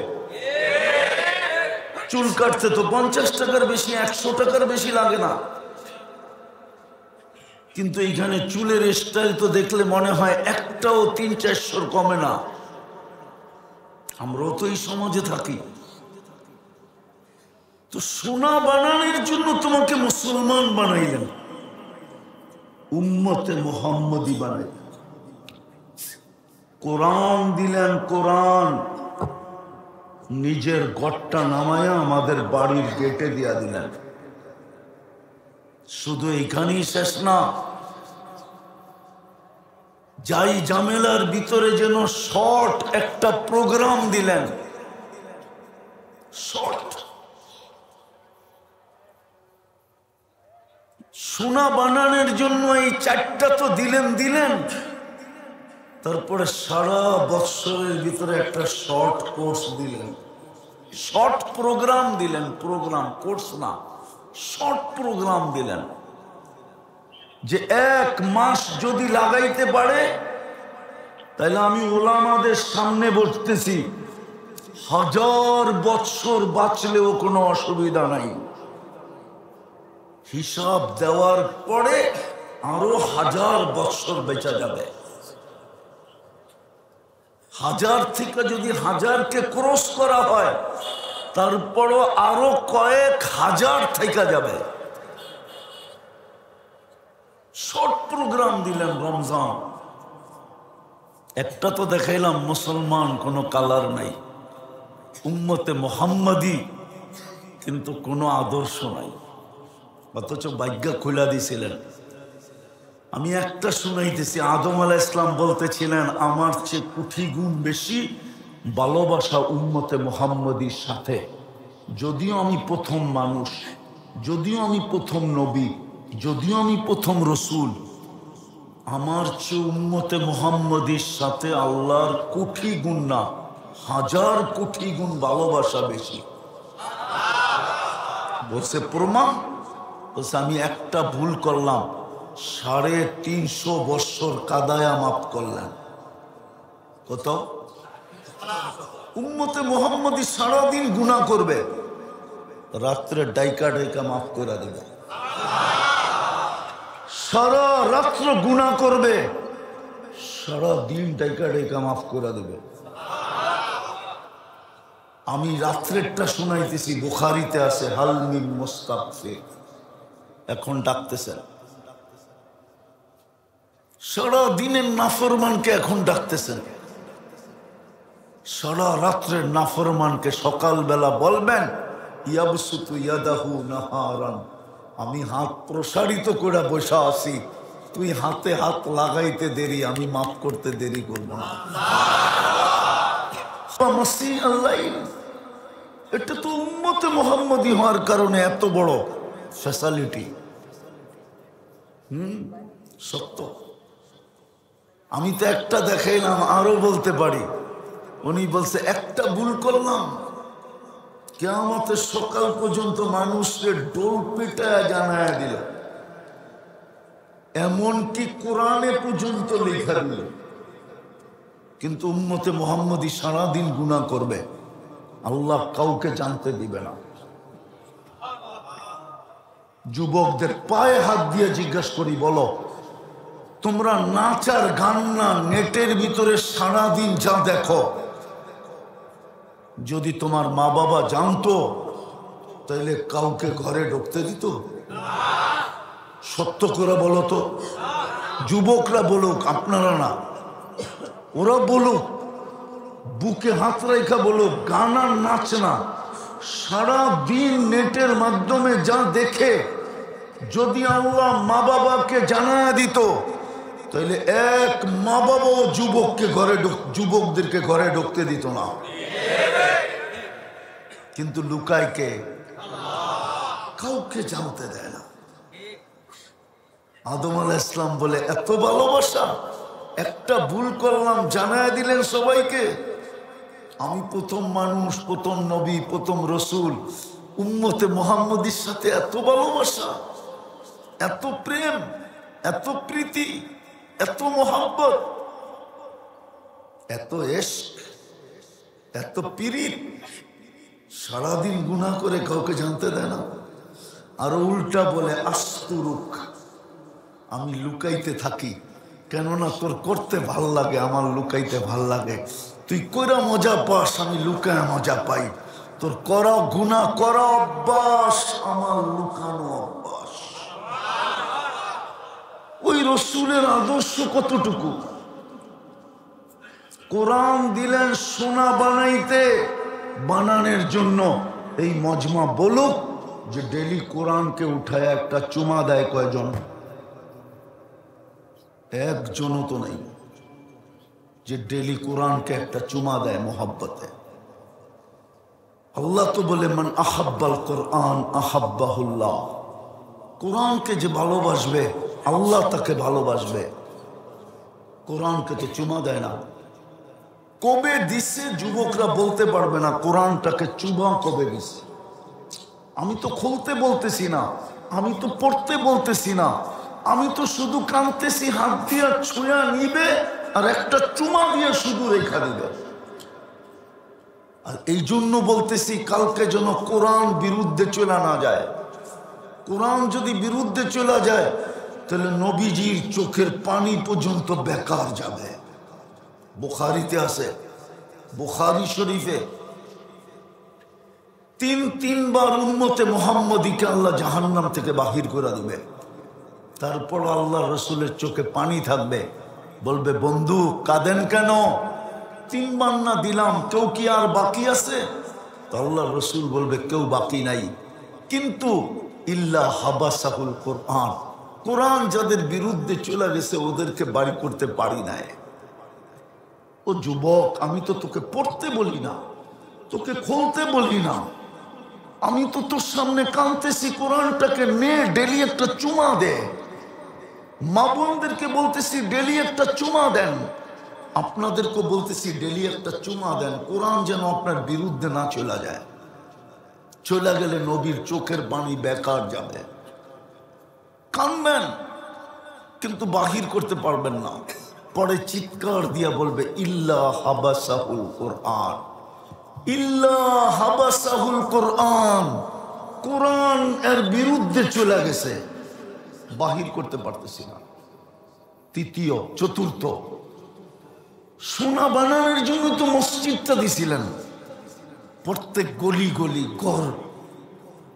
চুল কাটতে তো 50 টাকার বেশি, 100 টাকার বেশি লাগে না। কিন্তু এইখানে চুলের স্টাইল তো দেখলে মনে হয় একটাও 300-400 কমে না। আমরাও তো এই সমাজে থাকি। তো সোনা বানানোর জন্য তোমাকে মুসলমান বানাইলেন, উম্মতে মুহাম্মদী বানাইলেন, কোরআন দিলেন। কোরআন নিজের গড়টা নামায়া আমাদের বাড়ির গেটে দিয়া দিলেন। শুধু এখানেই শেষ না, যাই ঝামেলার ভিতরে যেন শর্ট একটা প্রোগ্রাম দিলেন। শর্ট সোনা বানানোর জন্য এই 4টা তো দিলেন। তারপরে সারা বৎসরের ভিতরে একটা শর্ট কোর্স দিলেন, শর্ট প্রোগ্রাম দিলেন। প্রোগ্রাম, কোর্স না, শর্ট প্রোগ্রাম দিলেন। যে 1 মাস যদি লাগাইতে পারে তাহলে আমি ওলামাদের সামনে বসতেছি, 1000 বৎসর বাঁচলেও কোনো অসুবিধা নাই। হিসাব দেওয়ার পরে আরো 1000 বৎসর বেঁচে যাবে। 1000 থেকে যদি 1000কে ক্রস করা হয় তারপরও আরো কয়েক হাজার থেকে যাবে। শর্ট প্রোগ্রাম দিলেন রমজান, একটা তো দেখাইলাম মুসলমান কোনো কালার নাই, উম্মতে মোহাম্মদী কিন্তু কোনো আদর্শ নাই, অথচ ভাগ্য খুলা দিছিলেন। আমি একটা শুনাইতেছি, আদম আলাইহিস সালাম বলতেছিলেন আমার চেয়ে কোটি গুণ বেশি ভালোবাসা উম্মতে মুহাম্মদীর সাথে। যদিও আমি প্রথম মানুষ, যদিও আমি প্রথম নবী, যদিও আমি প্রথম রসুল, আমার চেয়ে উম্মতে মুহাম্মদীর সাথে আল্লাহর কোটি গুণ না, হাজার কোটি গুণ ভালোবাসা বেশি। বলছে প্রমাণ, বলছে আমি একটা ভুল করলাম, 350 বৎসর কাদায়া মাফ করলেন। কত? উম্মতে মুহাম্মদী সারাদিন গুনাহ করবে, রাত্রে ডাইকা ডাইকা মাফ করে দেবে। সারা রাত্র গুনাহ করবে, সারা দিন ডাইকা ডাইকা মাফ করে দেবে। আমি রাত্রেরটা শুনাইতেছি, বুখারীতে আছে হাল মিন মুস্তাগফির, এখন ডাকতেছেন। সারা দিনের নাফরমানকে এখন ডাকতেছেন, সারা রাত্রের নাফরমানকে সকালবেলা বলবেন ইয়াবসুতু ইয়াদাহু নাহারান, আমি হাত প্রসারিত করে বসা আছি, তুই হাতে হাত লাগাইতে দেরি, আমি মাফ করতে দেরি করব না। এটা তো উম্মতে মুহাম্মদী হওয়ার কারণে এত বড় ফ্যাসিলিটি। সত্য। আমি তো একটা দেখাইলাম, আরো বলতে পারি। উনি বলছে একটা ভুল করলাম, কিয়ামতের সকাল পর্যন্ত মানুষকে ডোল পিটায় জানায় দিল, এমনকি কোরআনে পর্যন্ত লেখা দিল। কিন্তু উম্মতে মুহাম্মদী সারাদিন গুনাহ করবে, আল্লাহ কাউকে জানতে দিবে না। যুবকদের পায়ে হাত দিয়ে জিজ্ঞাসা করি, বলো তোমরা নাচ আর গান না, নেটের ভিতরে সারাদিন যা দেখো, যদি তোমার মা বাবা জানতো তাহলে কাউকে ঘরে ঢুকতে দিত? সত্য করে বলো তো। যুবকরা বলুক, আপনারা না, ওরা বলুক, বুকে হাত রেখা বলুক, গান আর নাচ না, সারা দিন নেটের মাধ্যমে যা দেখে, যদি আল্লাহ মা বাবাকে জানায় দিত তাহলে এক মা বাবাও যুবকদেরকে ঘরে ঢুকতে দিত না। কিন্তু লুকায় কে? কাউকে জানতে দেয় না। আদম আলাইহিস সালাম বলে এত ভালোবাসা, একটা ভুল করলাম জানায় দিলেন সবাইকে। আমি প্রথম মানুষ, প্রথম নবী, প্রথম রসুল, উম্মতে মুহাম্মদীর সাথে এত ভালোবাসা, এত প্রেম, এত প্রীতি, এত মোহাব্বত, এত ইশক, এত পীড়িত, সারাদিন গুনাহ করে কাউকে জানতে দেয় না। আর উল্টা বলে আস্তুরুক, আমি লুকাইতে থাকি, কেননা তোর করতে ভাল লাগে, আমার লুকাইতে ভাল লাগে। তুই কইরা মজা পাস, আমি লুকায় মজা পাই। তোর করা গুনাহ করা অভ্যাস, আমার লুকানো অভ্যাস। ওই রসুলের আদর্শ কতটুকু? কোরআন দিলেন সোনা বানাইতে, বানানোর জন্য এই মজমা বলুক যে ডেলি কোরআনকে উঠায় একটা চুমা দেয় কয়জন? একজনও তো নেই যে ডেলি কোরআনকে একটা চুমা দেয় মোহাব্বতে। আল্লাহ তো বলে মান আহাব্বাল কোরআন আহাব্বাহুল্লাহ, কোরআনকে যে ভালোবাসবে আল্লাহ তাকে ভালোবাসবে। কোরআনকে তো চুমা দেয় না। কবে দিছে যুবকরা বলতে পারবে না, কোরআনটাকে চুমা কবে দিছে। আমি তো খুলতে বলতেছি না, আমি তো পড়তে বলতেছি না, আমি তো শুধু কাঁদতেছি, হাত দিয়ে ছুঁয়া নিবে আর একটা চুমা দিয়ে শুধু রেখা দিবে। আর এই জন্য বলতেছি কালকে যেন কোরআন বিরুদ্ধে চলে না যায়। কোরআন যদি বিরুদ্ধে চলে যায় তাহলে নবীজির চোখের পানি পর্যন্ত বেকার যাবে। বুখারীতে আছে, বুখারী শরীফে তিনবার উম্মতে মুহাম্মদীকে আল্লাহ জাহান্নাম থেকে বাহির করে দিবে। তারপর আল্লাহ রসুলের চোখে পানি থাকবে, বলবে বন্ধু কাঁদেন কেন? 3 বার না দিলাম, কেউ কি আর বাকি আছে? তো আল্লাহ রসুল বলবে কেউ বাকি নাই, কিন্তু ইল্লা হাবাসাহুল কোরআন, কোরআন যাদের বিরুদ্ধে চলে গেছে ওদেরকে বাড়ি করতে পারি নাই। ও যুবক, আমি তো তোকে পড়তে বলি না, তোকে খুলতে বলি না, আমি তো তোর সামনে কাঁদতেছি, কোরআনটাকে নে, ডেলি একটা চুমা দে। মা বোনদেরকে বলতেছি ডেলি একটা চুমা দেন, আপনাদেরকে বলতেছি ডেলি একটা চুমা দেন, কোরআন যেন আপনার বিরুদ্ধে না চলে যায়। চলে গেলে নবীর চোখের পানি বেকার যাবে। কাঁদবেন কিন্তু বাহির করতে পারবেন না। পরে চিৎকার দিয়া বলবে ইল্লা হাবাসাহুল কোরআন, ইল্লা হাবাসাহুল কোরআন, কোরআন এর বিরুদ্ধে চলে গেছে, বাহির করতে পারতেছি না। তৃতীয়, চতুর্থ, সোনা বানানোর জন্য তো মসজিদটা দিছিলেন। প্রত্যেক গলি গলি ঘর,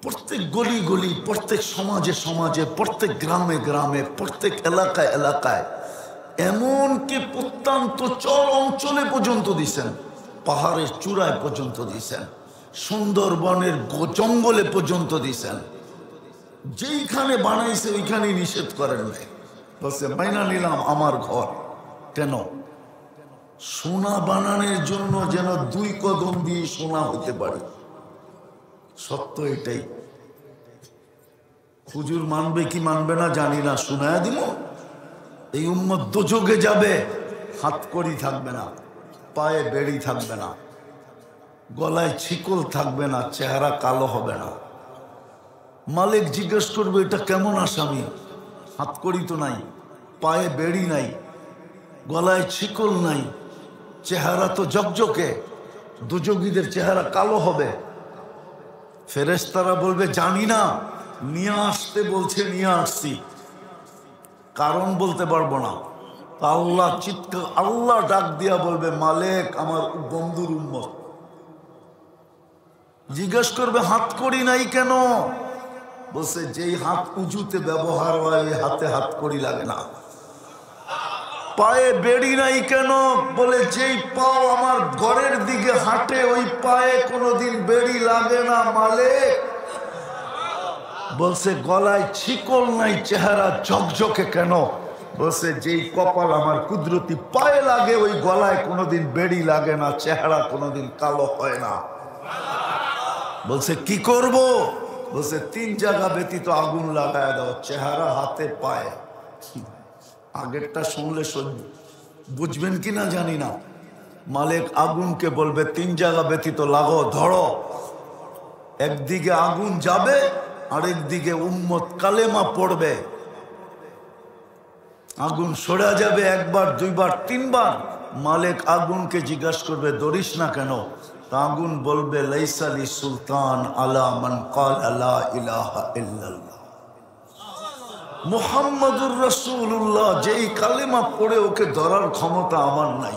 প্রত্যেক গলি গলি, প্রত্যেক সমাজে সমাজে, প্রত্যেক গ্রামে গ্রামে, প্রত্যেক এলাকায় এলাকায়, এমনকি প্রত্যন্ত চর অঞ্চলে পর্যন্ত দিছেন, পাহাড়ের চূড়ায় পর্যন্ত দিছেন, সুন্দরবনের জঙ্গলে পর্যন্ত দিছেন। যেইখানে বানাইছে ওইখানে নিষেধ করেন নাই, বলছে মাইনা নিলাম আমার ঘর। কেন? সোনা বানানোর জন্য যেন 2 কদম দিয়ে সোনা হতে পারে। সত্য এটাই। হুজুর মানবে কি মানবে না জানি না, শোনায়া দিব। এই উম্মত দোজখে যাবে, হাতকড়ি থাকবে না, পায়ে বেড়ি থাকবে না, গলায় ছিকল থাকবে না, চেহারা কালো হবে না। মালিক জিজ্ঞেস করবে এটা কেমন আসামি? হাতকড়ি তো নাই, পায়ে বেড়ি নাই, গলায় ছিকল নাই, চেহারা তো জকজকে, দুজগীদের চেহারা কালো হবে। ফেরেশতারা বলবে জানি না, নিয়ে আসতে বলছে নিয়ে আসছি, কারণ বলতে পারবো না। আল্লাহ চিৎকার, আল্লাহ ডাক দিয়া বলবে মালিক আমার বন্ধুর উম্মত। জিজ্ঞেস করবে হাতকড়ি নাই কেন? বলছে যেই হাত উজুতে ব্যবহার হয় ওই হাতে হাতকড়ি লাগে না। পায়ে বেড়ি নাই কেন? বলে যেই পাও আমার ঘরের দিকে হাঁটে ওই পায়ে কোনোদিন বেড়ি লাগে না মালিক। বলছে গলায় ছিকল নাই, চেহারা ঝকঝকে কেন? বলছে যেই কপাল আমার কুদরতি পায়ে লাগে ওই গলায় কোনোদিন বেড়ি লাগে না, চেহারা কোনোদিন কালো হয় না। বলছে কি করব? বলছে 3 জায়গা ব্যতীত আগুন লাগায় দাও, চেহারা, হাতে, পায়ে। আগেরটা শুনলে বুঝবেন কিনা জানি না। মালিক আগুনকে বলবে 3 জায়গা ব্যতীত লাগাও, ধরো। একদিকে আগুন যাবে, আরেক দিকে উম্মত কালেমা পড়বে। আগুন সরে যাবে 1 বার 2 বার 3 বার। মালিক আগুনকে জিজ্ঞাসা করবে ধরিস না কেন? আগুন বলবে লাইসা লি সুলতান আলা মান ক্বালা লা ইলাহা ইল্লাল্লাহ মুহাম্মাদুর রাসূলুল্লাহ, যেই কালেমা পড়ে ওকে ধরার ক্ষমতা আমার নাই।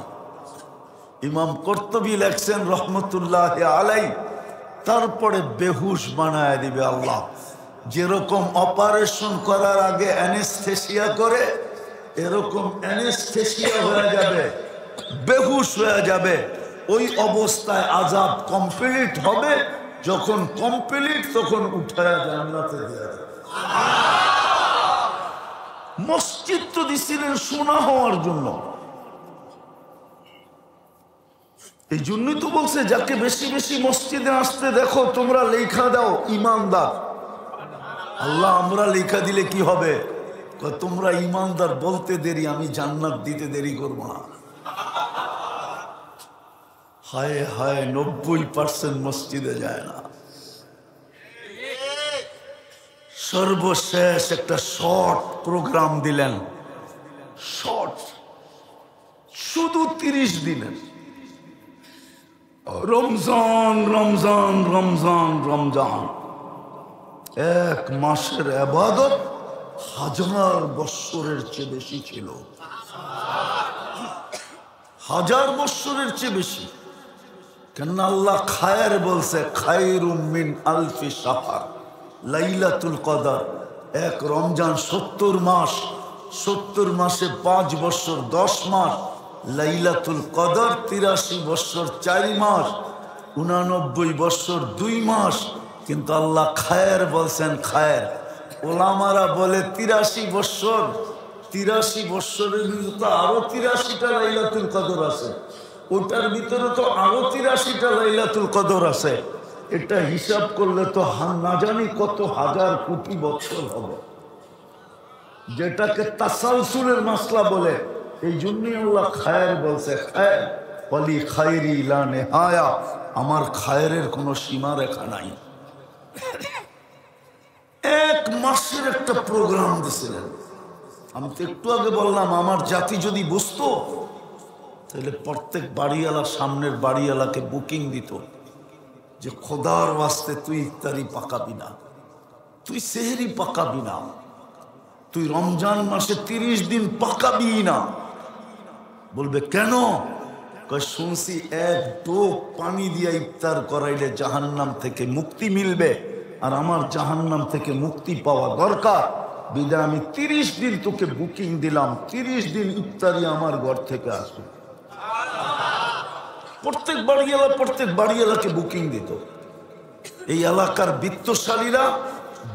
ইমাম কর্তুবী লেখছেন রহমতুল্লাহ আলাই, তারপরে বেহুশ বানায় দিবে আল্লাহ। যেরকম অপারেশন করার আগে অ্যানেস্থেসিয়া করে, এরকম অ্যানেস্থেসিয়া হয়ে যাবে, বেহুশ হয়ে যাবে। ওই অবস্থায় আযাব কমপ্লিট হবে। যখন কমপ্লিট তখন উঠায় জান্নাতে দেয়া যাবে। মসজিদ তো দিছিলেন সোনা হওয়ার জন্য। এই জন্যই তো বলছে যাকে বেশি বেশি মসজিদে আসতে দেখো তোমরা লেখা দাও ইমানদার। আল্লাহ আমরা লেখা দিলে কি হবে? তোমরা ইমানদার বলতে দেরি, আমি জান্নাত দিতে দেরি করব না। হায় হায় 90% মসজিদে যায় না। সর্বশেষ একটা শর্ট প্রোগ্রাম দিলেন, শর্ট, শুধু 30 দিনের। রমজান রমজান রমজান রমজান, 1 মাসের ইবাদত 1000 বৎসরের চেয়ে বেশি ছিল। 1000 বৎসরের চেয়ে বেশি। কেন আল্লাহ খায়ের বলছে, খায়রুম মিন আলফি শাহর, লাইলাতুল কদর। এক রমজান 70 মাস, 70 মাসে 5 বছর 10 মাস, লাইলাতুল কদর 83 বছর 4 মাস, 89 বছর 2 মাস। কিন্তু আল্লাহ খায়ের বলছেন, খায়ের। ওলামারা বলে 83 বছর, 83 বছরের ভিতরে তো আরো 83টা লাইলাতুল কদর আছে, ওটার ভিতরে তো আরো 83টা লাইলাতুল কদর আছে। এটা হিসাব করলে তো না জানি কত হাজার কোটি বছর হবে, যেটাকে তাসালসুলের মাসলা বলে। এই জন্যই আল্লাহ খায়ের বলছে, খায়ের বলি খায়রি লা নেহায়া, আমার খায়েরের কোনো সীমা রেখা নাই। 1 মাসের একটা প্রোগ্রাম দিয়েছিলেন। আমি তো একটু আগে বললাম, আমার জাতি যদি বুঝতো তাহলে প্রত্যেক বাড়িওয়ালা সামনের বাড়িওয়ালাকে বুকিং দিত যে খোদার ওয়াস্তে তুই ইফতারি পাকাবি না, তুই সেহরি পাকাবি না, তুই রমজান মাসে 30 দিন পাকাবি না। বলবে কেন? শুনছি 1 টোপ পানি দিয়ে ইফতার করাইলে জাহান্নাম থেকে মুক্তি মিলবে, আর আমার জাহান্নাম থেকে মুক্তি পাওয়া দরকার। বিদায় আমি 30 দিন তোকে বুকিং দিলাম, 30 দিন ইফতারি আমার ঘর থেকে আসবে। প্রত্যেক বাড়িওয়ালাকে বুকিং দিত। এই এলাকার বিত্তশালীরা,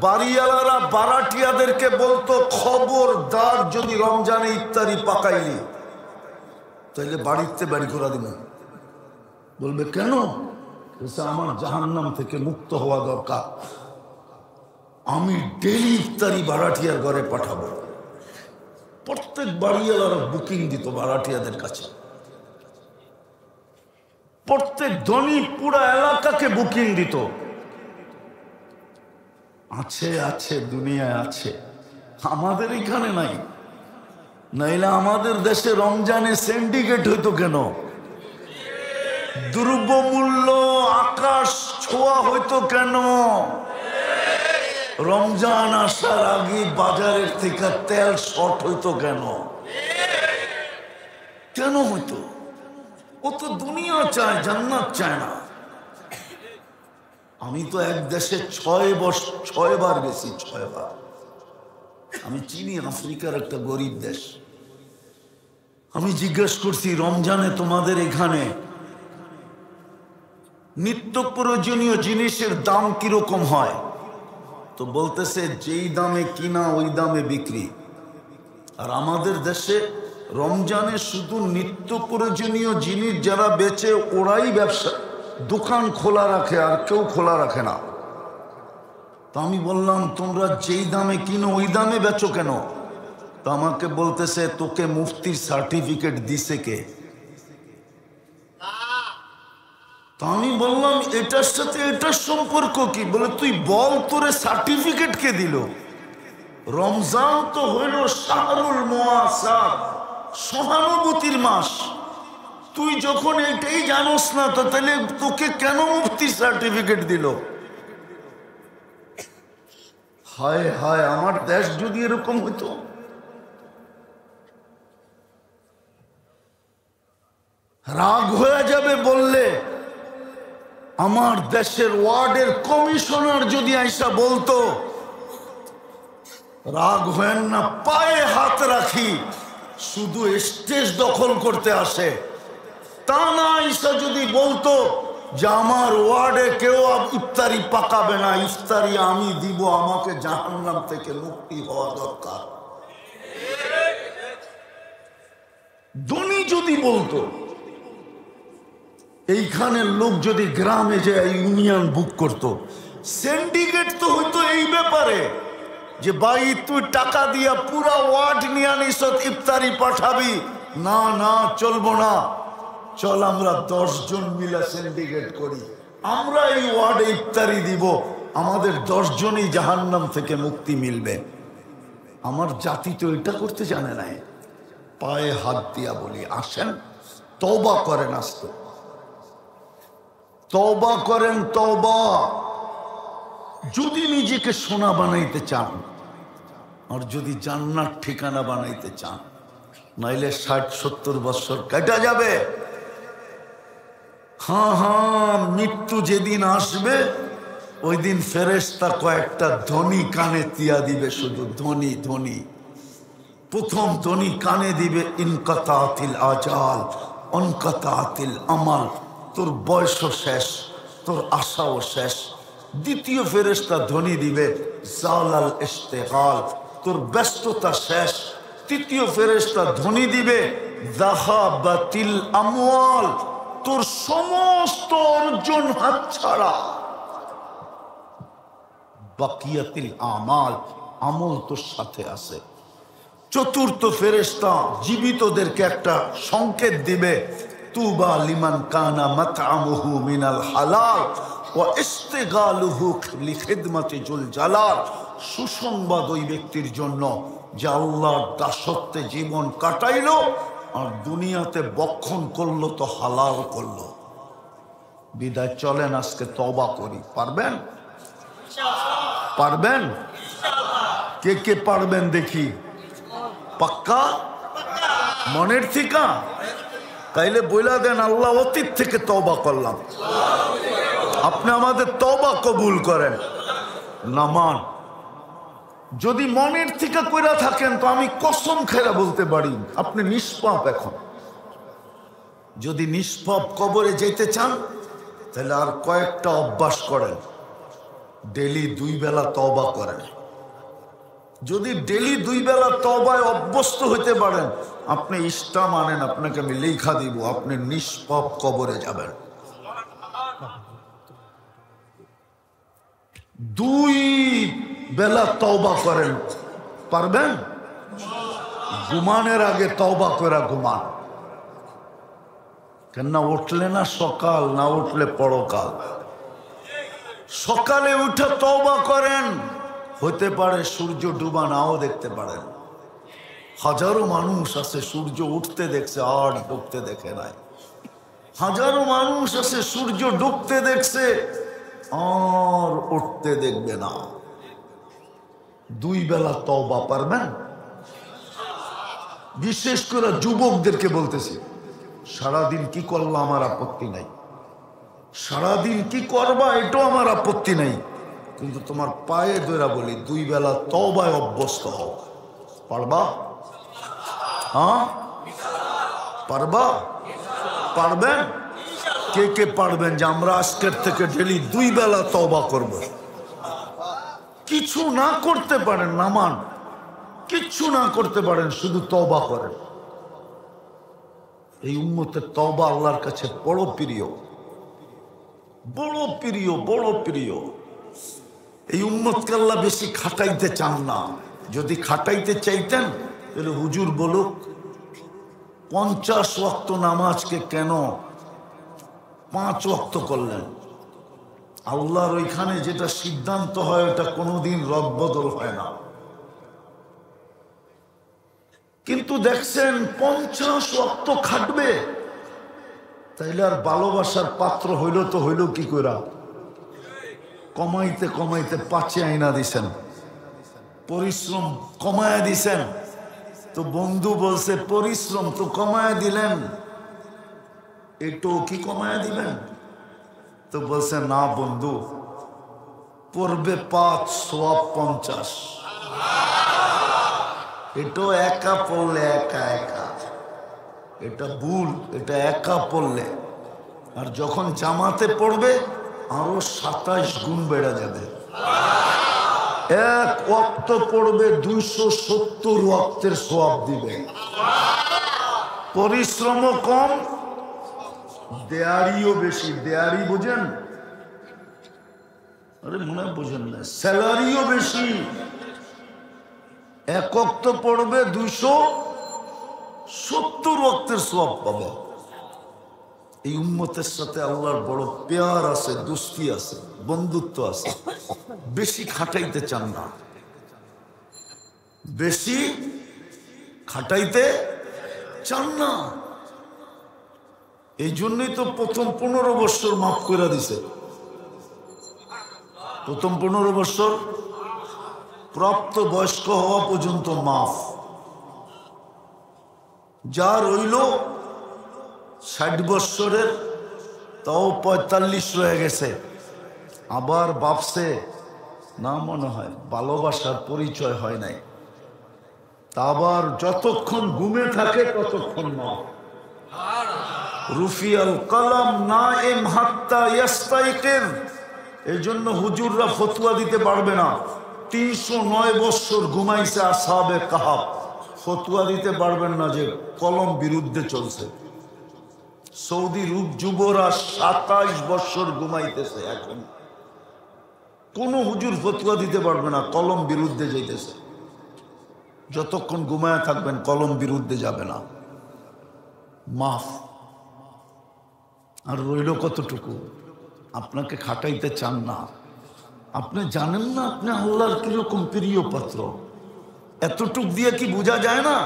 বাড়িওয়ালারা বারাটিয়াদেরকে বলতো, খবরদার যদি রমজানে ইফতারি পাকাইলি তাইলে বাড়িতে বাড়ি করে দিব। বলবে কেন? আমার জাহান্নাম থেকে মুক্ত হওয়া দরকার, আমি ডেলি ইফতারি বারাটিয়ার ঘরে পাঠাবো। প্রত্যেক বাড়িওয়ালারা বুকিং দিত বারাটিয়াদের কাছে, প্রত্যেক ধনী পুরা এলাকাকে বুকিং দিত। আছে আছে, দুনিয়ায় আছে, আমাদের এখানে নাই। নাইলে আমাদের দেশে রমজানে সিন্ডিকেট হইতো কেন? দ্রব্যমূল্য আকাশ ছোঁয়া হইতো কেন? রমজান আসার আগে বাজারের থেকে তেল শর্ট হইতো কেন? কেন হইতো? ও তো দুনিয়া চায়, জান্নাত চায় না। আমি তো এক দেশে 6 বার গেছি, 6 বার। আমি চিনি আফ্রিকার একটা গরিব দেশ। আমি জিজ্ঞেস করছি, রমজানে তোমাদের এখানে নিত্য প্রয়োজনীয় জিনিসের দাম কিরকম হয়? তো বলতেছে, যেই দামে কিনা ওই দামে বিক্রি। আর আমাদের দেশে রমজানে শুধু নিত্য প্রয়োজনীয় জিনিস যারা বেচে ওরাই ব্যবসা দোকান খোলা রাখে, আর কেউ খোলা রাখে না। তো আমি বললাম, তোমরা যেই দামে কিনো ওই দামে বেচো কেন? তো আমাকে বলতেছে, তোকে মুফতির সার্টিফিকেট দিছে কে? তো আমি বললাম, এটার সাথে এটার সম্পর্ক কি? বলে, তুই বল, তোরে সার্টিফিকেট কে দিল? রমজান তো হইল শাহরুল মুআসাত, সহানুভূতির মাস। তুই যখন এটাই জানোস না, তো তাহলে তোকে কেন মুফতির সার্টিফিকেট দিল? হায় হায়, আমার দেশ যদি এরকম হইতো। রাগ হয়ে যাবে বললে। আমার দেশের ওয়ার্ডের কমিশনার যদি আইসা বলতো, রাগ হয়েন না, পায়ে হাত রাখি, শুধু স্টেজ দখল করতে আসে, তা না আইসা যদি বলতো যে আমার ওয়ার্ডে কেউ ইফতারি পাকাবে না, ইফতারি আমি দিব, আমাকে জাহান্নাম থেকে মুক্তি হওয়া দরকার। ধনী যদি বলতো, এইখানের লোক যদি গ্রামে যে ইউনিয়ন বুক করত, সিন্ডিকেট তো হইতো এই ব্যাপারে যে ভাই তুই টাকা দিয়া পুরা ওয়ার্ড নিয়ে আনিস, ইফতারি পাঠাবি না, না চলবো না, চল আমরা 10 জন মিলে সিন্ডিকেট করি, আমরা এই ওয়ার্ডে ইফতারি দিব, আমাদের 10 জনই জাহান্নাম থেকে মুক্তি মিলবে। আমার জাতি তো এটা করতে জানে না। পায়ে হাত দিয়া বলি, আসেন তওবা করেন, আসতো তওবা করেন, তওবা। যদি নিজেকে সোনা বানাইতে চান, আর যদি জান্নাত ঠিকানা বানাইতে চান, নাইলে 60-70 বছর কেটে যাবে। হ্যাঁ হ্যাঁ, মৃত্যু যেদিন আসবে ওই দিন ফেরেশতা কয়েকটা ধ্বনি কানে তিয়া দিবে, শুধু ধ্বনি ধ্বনি। প্রথম ধ্বনি কানে দিবে, ইনকাতাতিল আজাল অনকাতাতিল আমাল, তোর বয়সও শেষ, তোর আশাও শেষ। দ্বিতীয় ফেরেশতা ধ্বনি দিবে, জালাল ইশতিগাল, তোর ব্যস্ততা শেষ। তৃতীয় ফেরেশতা ধ্বনি দিবে, যাহাবাতিল আমওয়াল, তোর সমস্ত অর্জন হাতছাড়া। বাকিয়াতিল আমাল, আমল তোর সাথে আছে। চতুর্থ ফেরেশতা জীবিতদেরকে একটা সংকেত দিবে, তুবা লিমান কানা মাতআমুহু মিনাল হালাল ওয়া ইস্তিগালুহু লিখিদমাতি জুল জালাল। সুসংবাদ ওই ব্যক্তির জন্য যে আল্লাহর দাসত্বে জীবন কাটাইলো আর দুনিয়াতে বক্ষণ করলো তো হালাল করলো। বিদায় চলেন আজকে তওবা করি। পারবেন? পারবেন? কে কে পারবেন দেখি? পাক্কা মনের থিকা? তাইলে বইলা দেন, আল্লাহ অতীত থেকে তওবা করলাম, আপনি আমাদের তওবা কবুল করেন। নামান যদি মনের থেকে কইরা থাকেন তো আমি কসম খেলা বলতে পারি আপনি নিষ্পাপ। এখন যদি নিষ্পাপ কবরে যেতে চান তাহলে আর কয়েকটা অভ্যাস করেন। ডেলি 2 বেলা তওবা করেন। যদি ডেলি 2 বেলা তওবায় অভ্যস্ত হইতে পারেন, আপনি ইষ্টা মানেন, আপনাকে আমি লেখা দিব, আপনি নিষ্পাপ কবরে যাবেন। 2 বেলা তওবা করেন। পারবেন? ঘুমানোর আগে তওবা করে ঘুমান। কেন উঠলে না সকাল, না উঠলে পরকাল। সকালে উঠে তওবা করেন, হতে পারে সূর্য ডুবা নাও দেখতে পারেন। হাজারো মানুষ আছে সূর্য উঠতে দেখছে আর ডুবতে দেখে নাই। হাজারো মানুষ আছে সূর্য ডুবতে দেখছে আর উঠতে দেখবে না। 2 বেলা তওবা পারবেন? বিশেষ করে যুবকদেরকে বলতেছি, সারাদিন কি করলো আমার আপত্তি নাই, সারাদিন কি করবা এটাও আমার আপত্তি নাই, কিন্তু তোমার পায়ে ধরে বলি 2 বেলা তওবায় অভ্যস্ত হও। পারবা? হ্যাঁ পারবা? পারবেন? কে কে পারবেন যে আমরা আজকের থেকে ডেলি 2 বেলা তওবা করব? কিছু না করতে পারেন নামান, কিচ্ছু না করতে পারেন, শুধু তওবা করেন। এই উম্মতের তওবা আল্লাহর কাছে বড় প্রিয়, বড় প্রিয়, বড় প্রিয়। এই উম্মতকে আল্লাহ বেশি খাটাইতে চান না। যদি খাটাইতে চাইতেন তাহলে হুজুর বলুক 50 ওয়াক্ত নামাজকে কেন 5 ওয়াক্ত করলেন। আল্লাহর ওইখানে যেটা সিদ্ধান্ত হয় ওটা কোনোদিন রদবদল হয় না। কিন্তু দেখছেন 50 ওয়াক্ত খাটবে, তাইলে আর ভালোবাসার পাত্র হইল তো হইল কি করে? কমাইতে কমাইতে 5 আইনা দিছেন, পরিশ্রম কমায়া দিছেন। তো বন্ধু বলছে পরিশ্রম তো কমায়া দিলেন, একটু কি কমায়া দিবেন? তো বলছে না বন্ধু, পড়বে 5 সওয়াব 50। এটা একা পড়লে একা একা, এটা ভুল। এটা একা পড়লে, আর যখন জামাতে পড়বে আরো 27 গুণ বেড়ে যাবে। 1 ওয়াক্ত পড়বে 270 ওয়াক্তের সওয়াব দিবে। পরিশ্রমও কম, দেয়ারিও বেশি। দেয়ারি বুঝেন? আরে মনে বুঝেন না, স্যালারিও বেশি। 1 ওয়াক্ত পড়বে 270 ওয়াক্তের সওয়াব পাবে। এই উম্মতের সাথে আল্লাহর বড় প্যার আছে, দোস্তি আছে, বন্ধুত্ব আছে। বেশি খাটাইতে চান না, বেশি খাটাইতে চান না। এই জন্যই তো প্রথম 15 বছর মাফ করে দিছে। প্রথম 15 বছর প্রাপ্ত বয়স্ক হওয়া পর্যন্ত মাফ। যা রইল 60 বছরের, তো তাও 45 রয়ে গেছে। আবার ভাবছে না, মনে হয় ভালোবাসার পরিচয় হয় নাই। তা আবার যতক্ষণ ঘুমে থাকে ততক্ষণ না। রুফিয়াল কলম নাইম হাত্তা ইয়াস্তাইকির। এই জন্য হুজুররা ফতোয়া দিতে পারবে না। 309 বছর ঘুমাইছে আসহাবে কাহাফ, ফতোয়া দিতে পারবেন না যে কলম বিরুদ্ধে চলছে। সৌদি যুবরা 27 বছর ঘুমাইতেছে, এখন কোন হুজুর ফতোয়া দিতে পারবে না কলম বিরুদ্ধে যাইতেছে। যতক্ষণ ঘুমায় থাকবেন কলম বিরুদ্ধে যাবে না। মাফ। আর রইল কতটুকু? আপনাকে খাটাইতে চান না। আপনি জানেন না আপনি আল্লাহর কিরকম প্রিয় পাত্র। এতটুক দিয়ে কি বোঝা যায় না?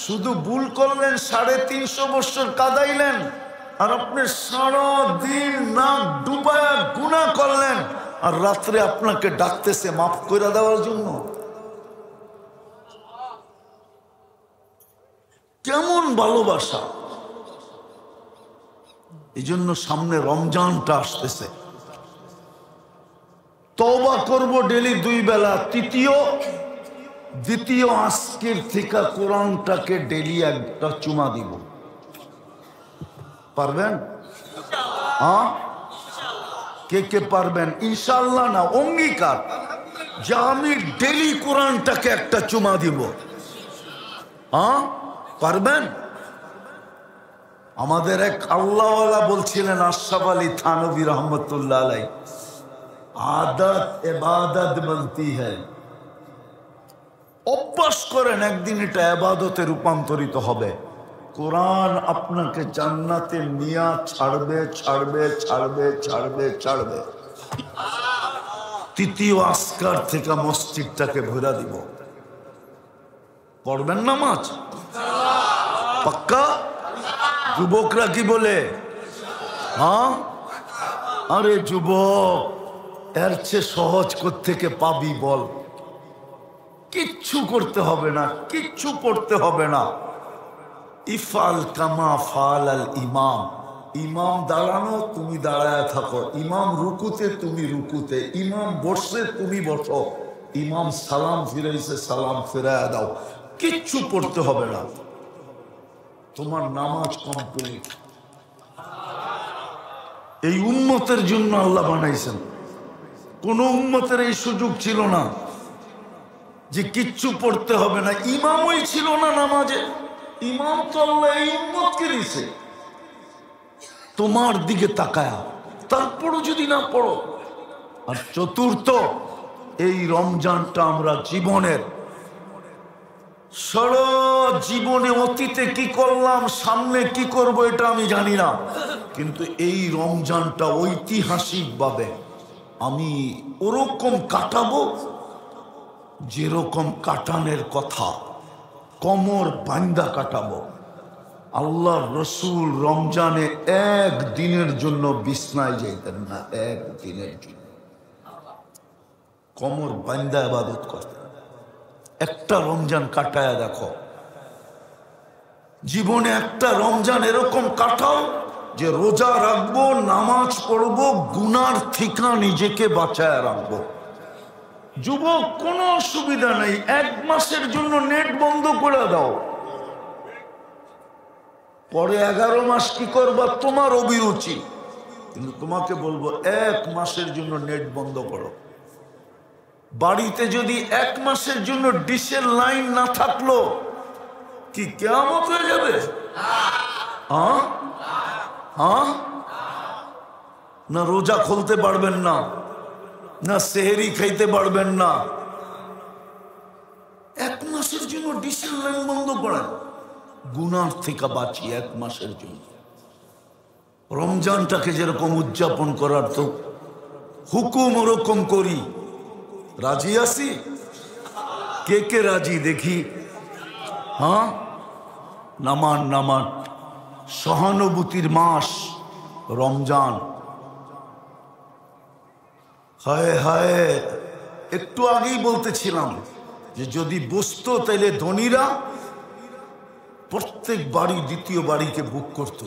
শুধু ভুল করলেন, 350 বছর কাদাইলেন, আর আপনি সারা দিন নাক ডুবায়া গুনাহ করলেন, আর রাত্রে আপনাকে ডাকতেছে মাফ করে দেওয়ার জন্য। কেমন ভালোবাসা! এই জন্য সামনে রমজানটা আসতেছে, তওবা করব ডেলি 2 বেলা। দ্বিতীয় আজকের থেকে কোরআনটাকে ডেলি একটা চুমা দিব। পারবেন? হ্যাঁ, কে কে পারবেন? ইনশাআল্লাহ না, অঙ্গীকার যে আমি ডেলি কোরআনটাকে একটা চুমা দিব। হ্যাঁ, পারবেন? আমাদের এক আল্লাহওয়ালা বলছিলেন, আশরাফ আলী থানভী রহমতুল্লাহ আলাইহি, আদত ইবাদত বনতি হ্যায়। অভ্যাস করেন, একদিন এটা ইবাদতে রূপান্তরিত হবে। কোরআন আপনাকে জান্নাতে নিয়া ছাড়বে ছাড়বে ছাড়বে ছাড়বে ছাড়বে। তৃতীয় আসকার থেকে মসজিদটাকে ভরা দিব। পড়বেন নামাজ? পাক্কা? যুবকরা কি বলে? হ্যাঁ, আরে যুবক, এর চেয়ে সহজ কোত্থেকে পাবি বল? কিচ্ছু করতে হবে না, কিচ্ছু পড়তে হবে না। ইফআল কামা ফাআলাল ইমাম। ইমাম দাঁড়ানো, তুমি দাঁড়ায় থাকো। ইমাম রুকুতে, তুমি রুকুতে। ইমাম বসে, তুমি বসো। ইমাম সালাম ফিরাইছে, সালাম ফিরায় দাও। কিচ্ছু পড়তে হবে না, তোমার নামাজ কমপ্লিট। এই উম্মতের জন্য আল্লাহ বানাইছেন। কোন উম্মতের এই সুযোগ ছিল না যে কিচ্ছু পড়তে হবে না। ইমামই ছিল না নামাজে। ইমাম তো আল্লাহ এই উম্মতকে দিয়েছে তোমার দিকে তাকায়া, তারপরও যদি না পড়ো। আর চতুর্থ, এই রমজানটা আমরা জীবনের সারা জীবনে অতীতে কি করলাম, সামনে কি করব এটা আমি জানি না, কিন্তু এই রমজানটা ঐতিহাসিকভাবে আমি ওরকম কাটাবো যেরকম কাটানের কথা, কমর বান্দা কাটাবো। আল্লাহ রসুল রমজানে একদিনের জন্য বিছনায় যাইতেন না, একদিনের জন্য কমর বান্দা ইবাদত করতেন। একটা রমজান কাটায়া দেখো, জীবনে একটা রমজান এরকম কাটাও যে রোজা রাখবো, নামাজ পড়বো, গুনার থেকে নিজেকে বাঁচায় রাখবো। যুবক, কোনো অসুবিধা নেই, 1 মাসের জন্য নেট বন্ধ করে দাও। পরে 11 মাস কি করবা তোমার অভিরুচি, কিন্তু তোমাকে বলবো 1 মাসের জন্য নেট বন্ধ করো। বাড়িতে যদি 1 মাসের জন্য ডিশের লাইন না থাকলো কি কিয়ামত হয়ে যাবে? হ্যাঁ হ্যাঁ, না রোজা খুলতে পারবেন না, না সেহরি খাইতে পারবেন না। 1 মাসের জন্য ডিশের লাইন বন্ধ করেন, গুনার থেকে বাঁচি 1 মাসের জন্য। রমজানটাকে যেরকম উদযাপন করার তো হুকুম ওরকম করি। রাজি আছি? কে কে রাজি দেখি? হ্যাঁ, নামান নামান। সহানুভূতির মাস রমজান। হায় হায়, একটু আগেই বলতেছিলাম যে যদি বুঝতো তাইলে ধনীরা প্রত্যেক বাড়ি দ্বিতীয় বাড়িকে বুক করত।